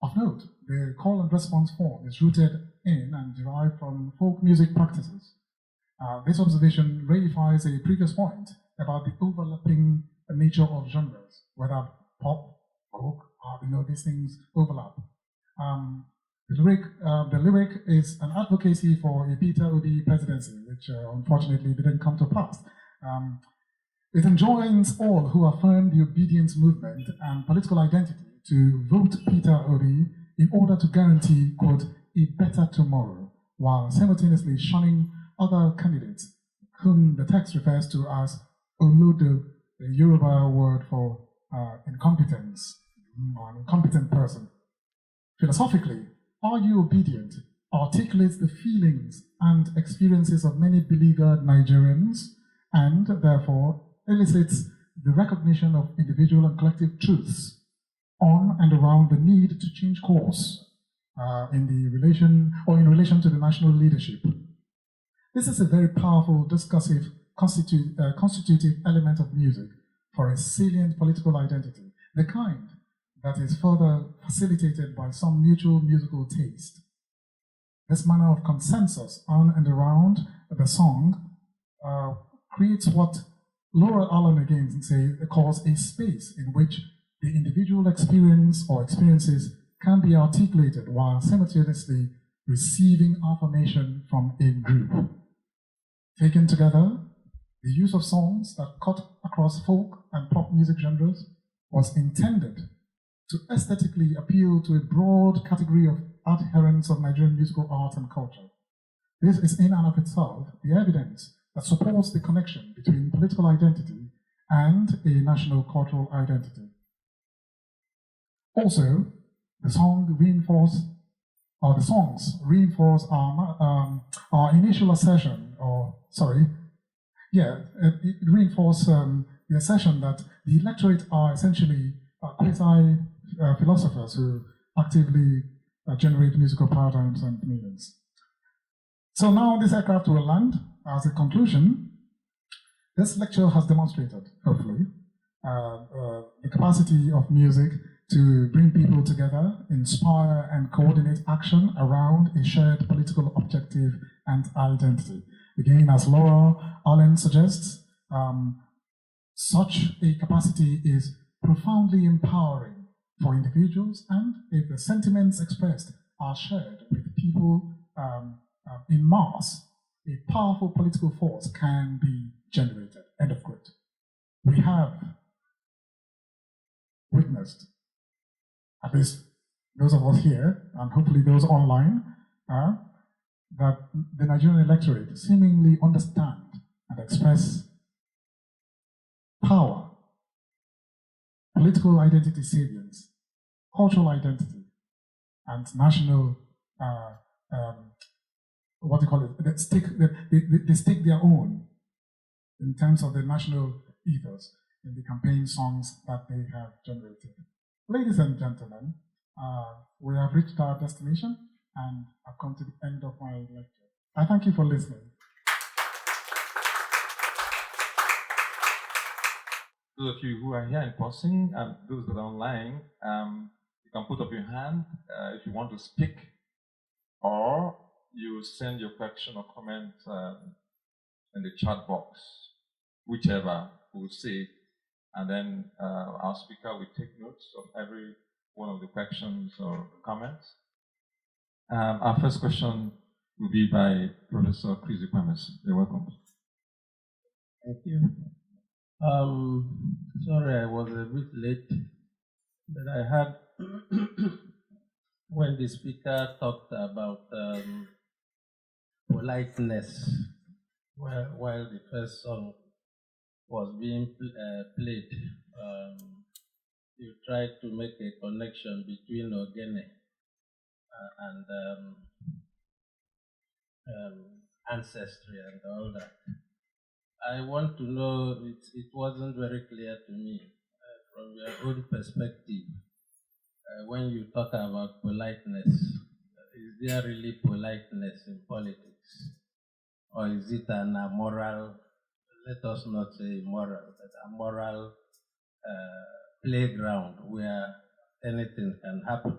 Speaker 5: Of note, the call and response form is rooted in and derived from folk music practices. This observation reifies a previous point about the overlapping nature of genres, whether pop, folk, these things overlap. The lyric is an advocacy for a Peter Obi presidency, which unfortunately didn't come to pass. It enjoins all who affirm the obedience movement and political identity to vote Peter Obi in order to guarantee, quote, a better tomorrow, while simultaneously shunning other candidates whom the text refers to as Olodo, the Yoruba word for incompetence, or an incompetent person. Philosophically, Are You Obedient articulates the feelings and experiences of many beleaguered Nigerians and therefore elicits the recognition of individual and collective truths on and around the need to change course in relation to the national leadership. This is a very powerful, discursive, constitutive element of music for a salient political identity, the kind that is further facilitated by some mutual musical taste. This manner of consensus on and around the song creates what Laura Allen again calls a space in which the individual experience or experiences can be articulated while simultaneously receiving affirmation from a group. Taken together, the use of songs that cut across folk and pop music genres was intended to aesthetically appeal to a broad category of adherents of Nigerian musical art and culture. This is in and of itself the evidence that supports the connection between political identity and a national cultural identity. Also, the songs reinforce our initial assertion, it reinforced the assertion that the electorate are essentially quasi-philosophers who actively generate musical paradigms and meanings. So now this aircraft will land. As a conclusion, this lecture has demonstrated, hopefully, the capacity of music to bring people together, inspire and coordinate action around a shared political objective and identity. Again, as Laura Allen suggests, such a capacity is profoundly empowering for individuals, and if the sentiments expressed are shared with people in mass, a powerful political force can be generated. End of quote. We have witnessed, at least those of us here, and hopefully those online, that the Nigerian electorate seemingly understand and express power, political identity salience, cultural identity, and national, what do you call it, they stake their own in terms of the national ethos in the campaign songs that they have generated. Ladies and gentlemen, we have reached our destination and I've come to the end of my lecture. I thank you for listening.
Speaker 4: Those of you who are here in person and those that are online, you can put up your hand if you want to speak, or you send your question or comment in the chat box, whichever we'll see. And then our speaker will take notes of every one of the questions or comments. Our first question will be by Professor Chris Equemes. You're welcome.
Speaker 9: Thank you. Sorry I was a bit late, but I heard when the speaker talked about politeness while the first song was being played. You tried to make a connection between Ogene and ancestry and all that. I want to know, it wasn't very clear to me, from your own perspective, when you talk about politeness, is there really politeness in politics? Or is it an amoral, let us not say immoral, but a moral playground where anything can happen?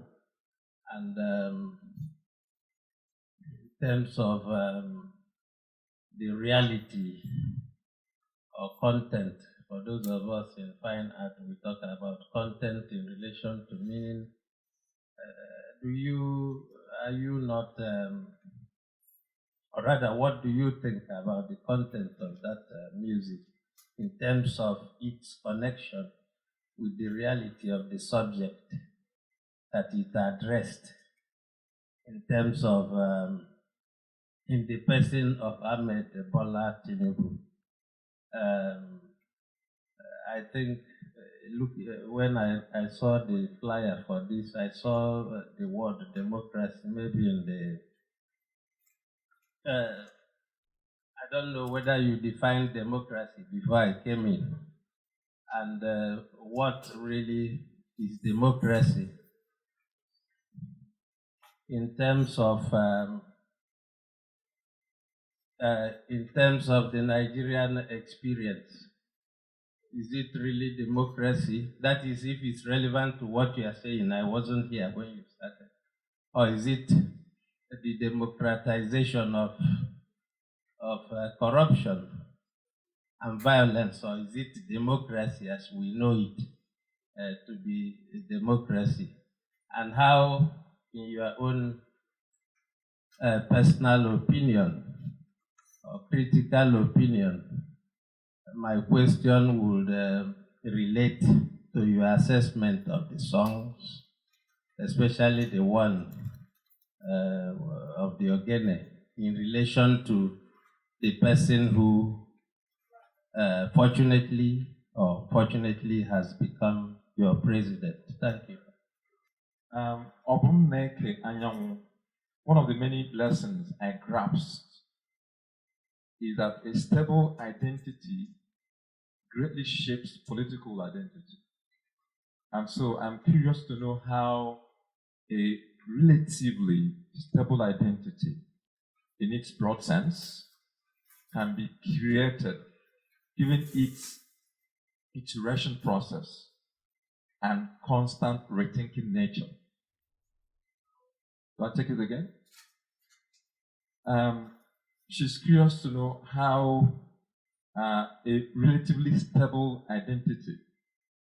Speaker 9: And in terms of the reality or content, for those of us in fine art, we talk about content in relation to meaning. Are you not, or rather, what do you think about the content of that music in terms of its connection with the reality of the subject that it addressed, in terms of in the person of Ahmed Bola Tinubu? I think, look, when I saw the flyer for this, I saw the word democracy maybe in the, I don't know whether you defined democracy before I came in, and what really is democracy in terms of the Nigerian experience. Is it really democracy? That is, if it's relevant to what you are saying. I wasn't here when you started. Or is it the democratization of corruption and violence? Or is it democracy as we know it to be a democracy? And how, in your own personal opinion or critical opinion, my question would relate to your assessment of the songs, especially the one of the Ogene, in relation to the person who fortunately or fortunately has become your president. Thank you.
Speaker 4: One of the many lessons I grasped is that a stable identity greatly shapes political identity. And so I'm curious to know how a relatively stable identity, in its broad sense, can be created, given its iteration process, and constant rethinking nature. Do I take it again? She's curious to know how a relatively stable identity,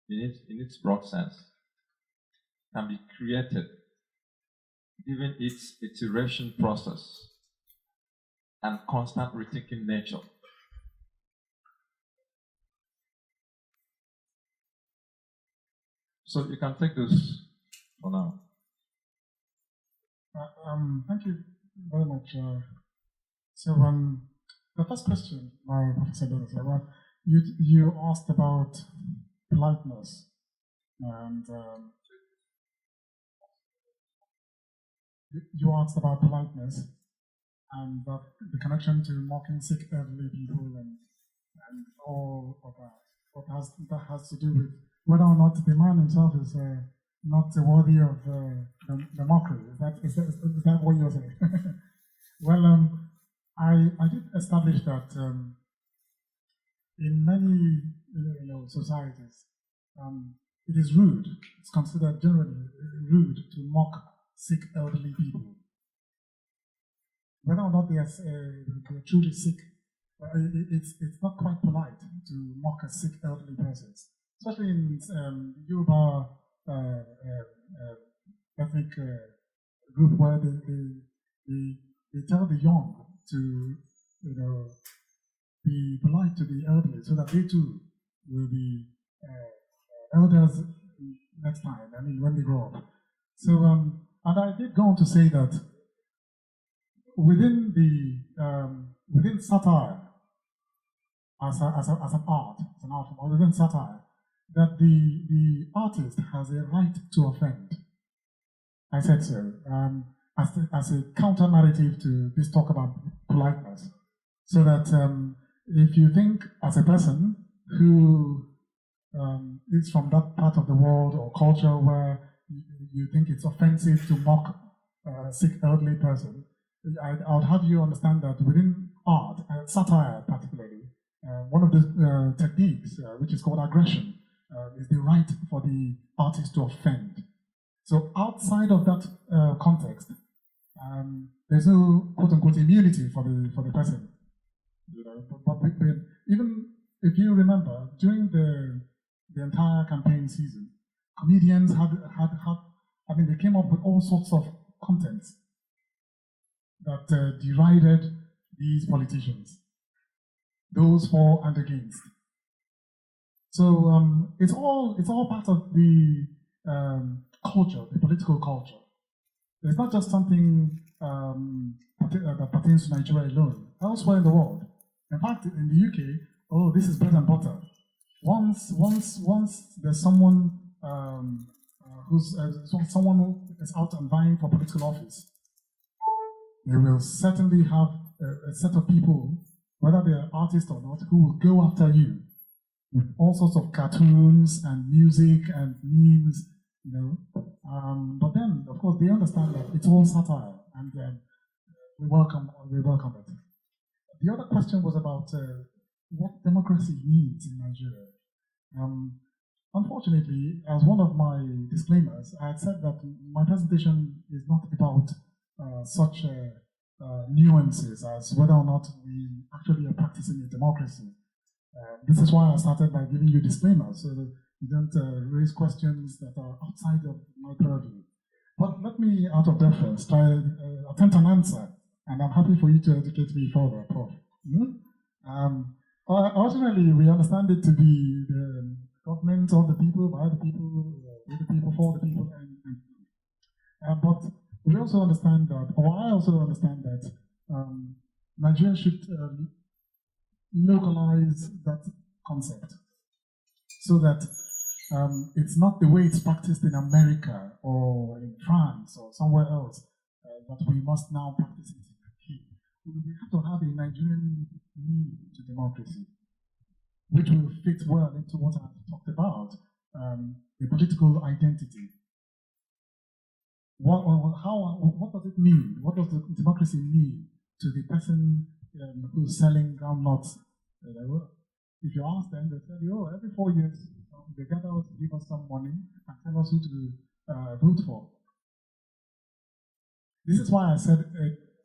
Speaker 4: in its broad sense, can be created given its iteration process and constant rethinking nature. So you can take this for now.
Speaker 5: Thank you very much. So, the first question, Professor Doris, you asked about politeness, and you asked about politeness and the connection to mocking sick elderly people and all of that. That has to do with whether or not the man himself is not worthy of the mockery. Is that what you're saying? Well, I did establish that in many societies, it is rude. It's considered generally rude to mock sick elderly people. Whether or not they're truly sick, it's not quite polite to mock a sick elderly person, especially in Yoruba ethnic group where they tell the young to be polite to the elderly so that they too will be elders next time. I mean, when they grow up. So, and I did go on to say that within satire as an art form, or within satire, that the artist has a right to offend. I said so. As a counter narrative to this talk about politeness, so that if you think as a person who is from that part of the world or culture where you think it's offensive to mock a sick elderly person, I would have you understand that within art, satire particularly, one of the techniques, which is called aggression, is the right for the artist to offend. So outside of that context, there's no quote-unquote immunity for the person. But even if you remember, during the entire campaign season, comedians they came up with all sorts of contents that derided these politicians, those for and against. So it's all part of the culture, the political culture. It's not just something that pertains to Nigeria alone. Elsewhere in the world, in fact, in the UK, this is bread and butter. Once there's someone someone who is out and vying for political office, they will certainly have a set of people, whether they're artists or not, who will go after you with all sorts of cartoons and music and memes, But then, of course, they understand that it's all satire, and we welcome it. The other question was about what democracy means in Nigeria. Unfortunately, as one of my disclaimers, I had said that my presentation is not about such nuances as whether or not we actually are practicing a democracy. This is why I started by giving you disclaimers, so that you don't raise questions that are outside of my purview. But let me, out of deference, try attempt an answer, and I'm happy for you to educate me further, Prof. Ultimately, we understand it to be the government of the people, by the people, with the people, for the people, but we also understand that, or I also understand that Nigeria should localize that concept so that it's not the way it's practiced in America or in France or somewhere else that we must now practice it here. We have to have a Nigerian meaning to democracy, which will fit well into what I've talked about, the political identity. What does it mean? What does the democracy mean to the person who's selling groundnuts If you ask them, they tell you, oh, every 4 years, they gather us, give us some money, and tell us who to vote for. This is why I said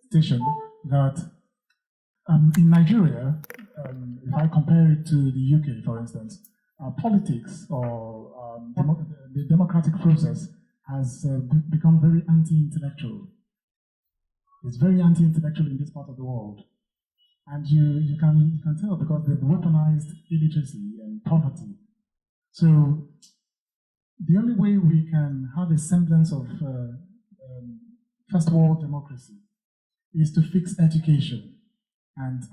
Speaker 5: station that in Nigeria, if I compare it to the UK, for instance, politics or the democratic process has become very anti-intellectual. It's very anti-intellectual in this part of the world. And you can tell because they've weaponized illiteracy and poverty. So the only way we can have a semblance of first world democracy is to fix education and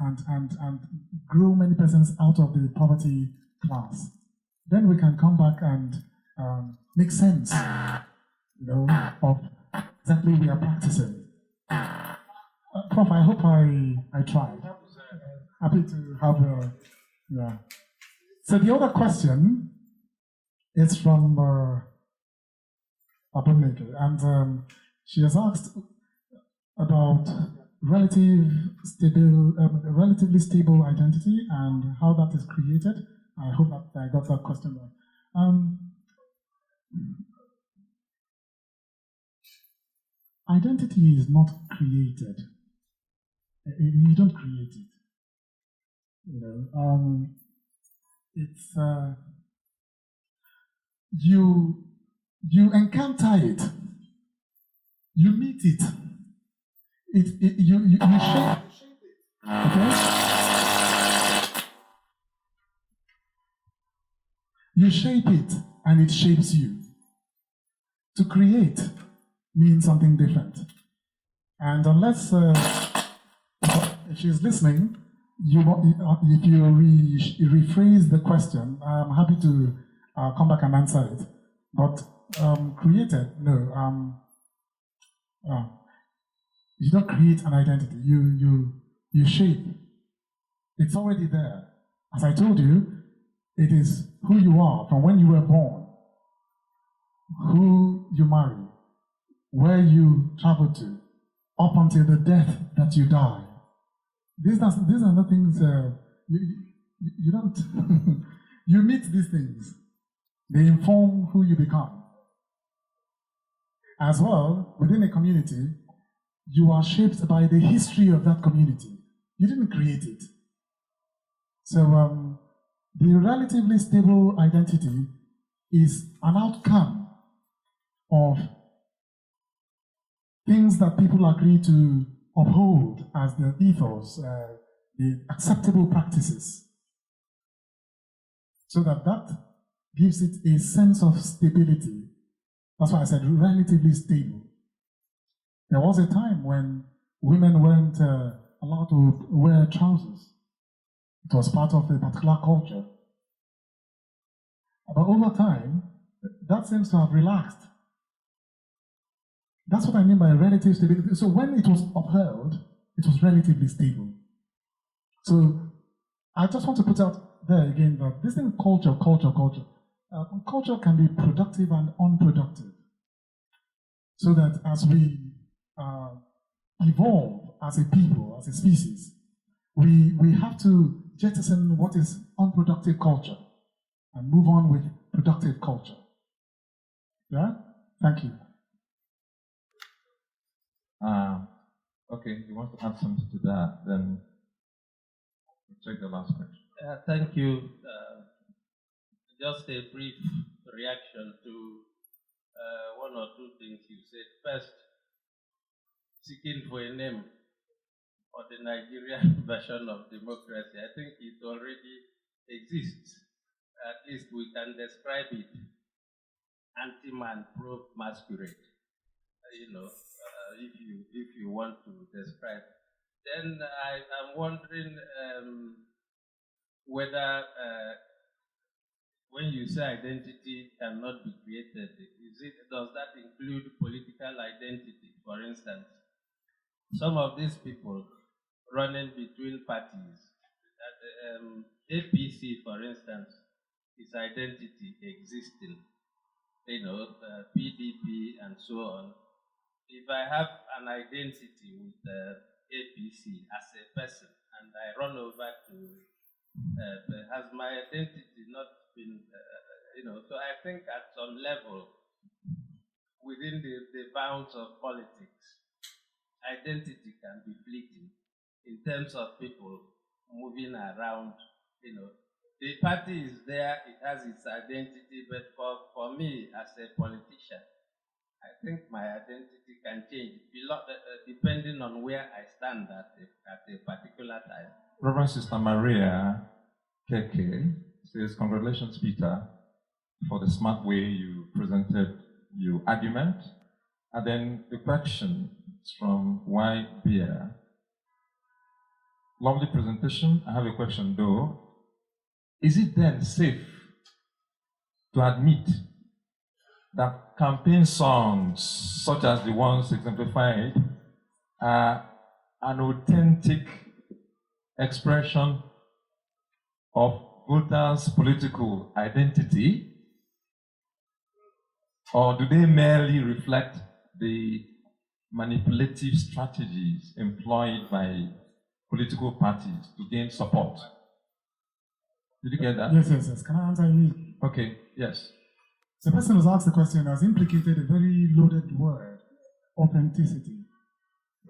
Speaker 5: grow many persons out of the poverty class. Then we can come back and make sense, of exactly we are practicing. Prof, I hope I tried. Happy to have yeah. So the other question is from Abuneke, and she has asked about relatively stable identity and how that is created. I hope that I got that question right. Identity is not created. You don't create it. It's you encounter it. You meet it. You shape it. Okay? You shape it and it shapes you. To create means something different. And unless if she's listening, if you rephrase the question, I'm happy to come back and answer it. But created, no. You don't create an identity. You shape. It's already there. As I told you, it is who you are from when you were born, who you marry, where you travel to, up until the death that you die. These are not things you don't. You meet these things. They inform who you become. As well, within a community, you are shaped by the history of that community. You didn't create it. So the relatively stable identity is an outcome of things that people agree to uphold as the ethos, the acceptable practices. So that gives it a sense of stability. That's why I said relatively stable. There was a time when women weren't allowed to wear trousers. It was part of a particular culture. But over time, that seems to have relaxed. That's what I mean by relative stability. So when it was upheld, it was relatively stable. So I just want to put out there again that this thing, culture can be productive and unproductive. So that as we evolve as a people, as a species, we have to jettison what is unproductive culture and move on with productive culture. Yeah? Thank you.
Speaker 4: Okay, you want to add something to that, then we'll take the last question.
Speaker 9: Thank you. Just a brief reaction to one or two things you said. First, seeking for a name for the Nigerian version of democracy. I think it already exists. At least we can describe it. Anti-man, pro-masquerade. If you want to describe. Then I'm wondering whether when you say identity cannot be created, does that include political identity? For instance, some of these people running between parties, APC, for instance, is identity existing, PDP and so on. If I have an identity with APC as a person and I run over to Has my identity not been, so I think at some level, within the bounds of politics, identity can be fleeting in terms of people moving around, The party is there, it has its identity, but for me as a politician, I think my identity can change depending on where I stand at a particular time.
Speaker 4: Reverend Sister Maria Keke says, congratulations, Peter, for the smart way you presented your argument. And then the question is from Y. Beer. Lovely presentation. I have a question though. Is it then safe to admit that campaign songs, such as the ones exemplified, are an authentic expression of voters' political identity, or do they merely reflect the manipulative strategies employed by political parties to gain support? Did you get that?
Speaker 5: Yes. Can I answer immediately?
Speaker 4: Okay, yes.
Speaker 5: The person who's asked the question has implicated a very loaded word, authenticity.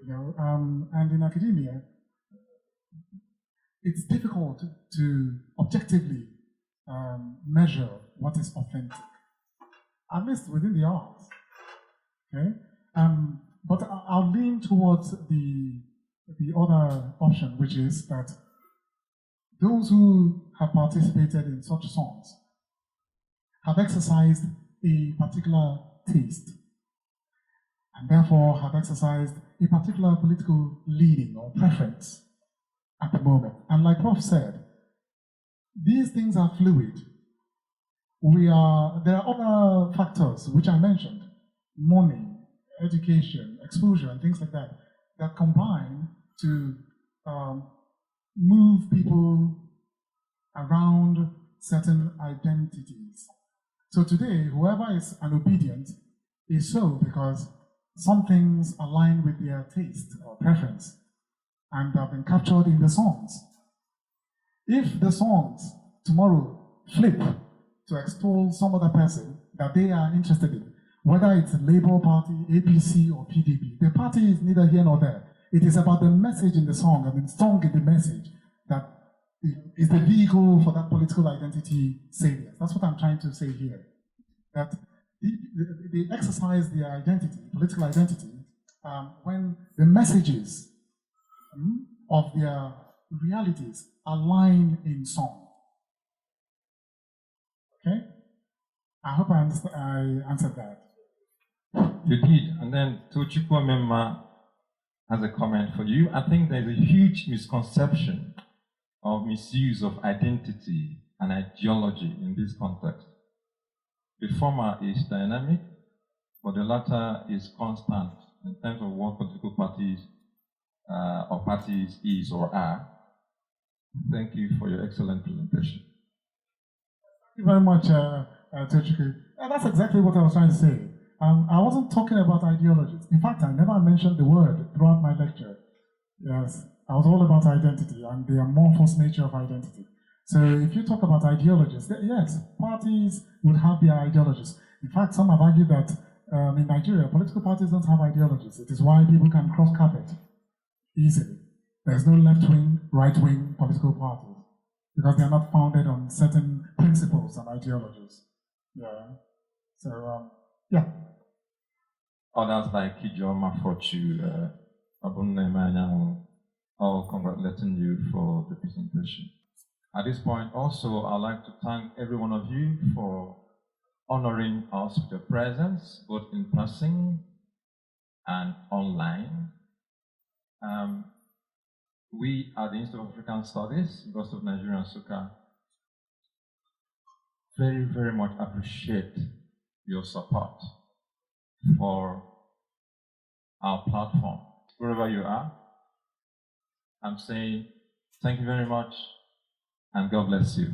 Speaker 5: And in academia, it's difficult to objectively measure what is authentic, at least within the arts. Okay, but I'll lean towards the other option, which is that those who have participated in such songs have exercised a particular taste, and therefore have exercised a particular political leaning or preference at the moment. And like Prof said, these things are fluid. There are other factors which I mentioned, money, education, exposure, and things like that, that combine to move people around certain identities. So today, whoever is an obedient is so because some things align with their taste or preference and have been captured in the songs. If the songs tomorrow flip to extol some other person that they are interested in, whether it's Labour Party, APC, or PDP, the party is neither here nor there. It is about the message in the song, and the song is the message that is the vehicle for that political identity salience. That's what I'm trying to say here. That they exercise their identity, political identity, when the messages of their realities align in song. Okay? I hope I answered that.
Speaker 4: You did. And then Tochukwu Memma has a comment for you. I think there's a huge misconception of misuse of identity and ideology in this context. The former is dynamic, but the latter is constant in terms of what political parties or parties is or are. Thank you for your excellent presentation.
Speaker 5: Thank you very much, Tochukwu. That's exactly what I was trying to say. I wasn't talking about ideologies. In fact, I never mentioned the word throughout my lecture. Yes, I was all about identity and the amorphous nature of identity. So if you talk about ideologies, yes, parties would have their ideologies. In fact, some have argued that in Nigeria, political parties don't have ideologies. It is why people can cross carpet easily. There's no left-wing, right-wing political parties because they are not founded on certain principles and ideologies. Yeah. So, yeah.
Speaker 4: Others like Kijoma Fortu, Emeayak, all congratulating you for the presentation. At this point, also, I'd like to thank every one of you for honoring us with your presence, both in person and online. We at the Institute of African Studies, University of Nigeria and Nsukka, very, very much appreciate your support for our platform. Wherever you are, I'm saying thank you very much and God bless you.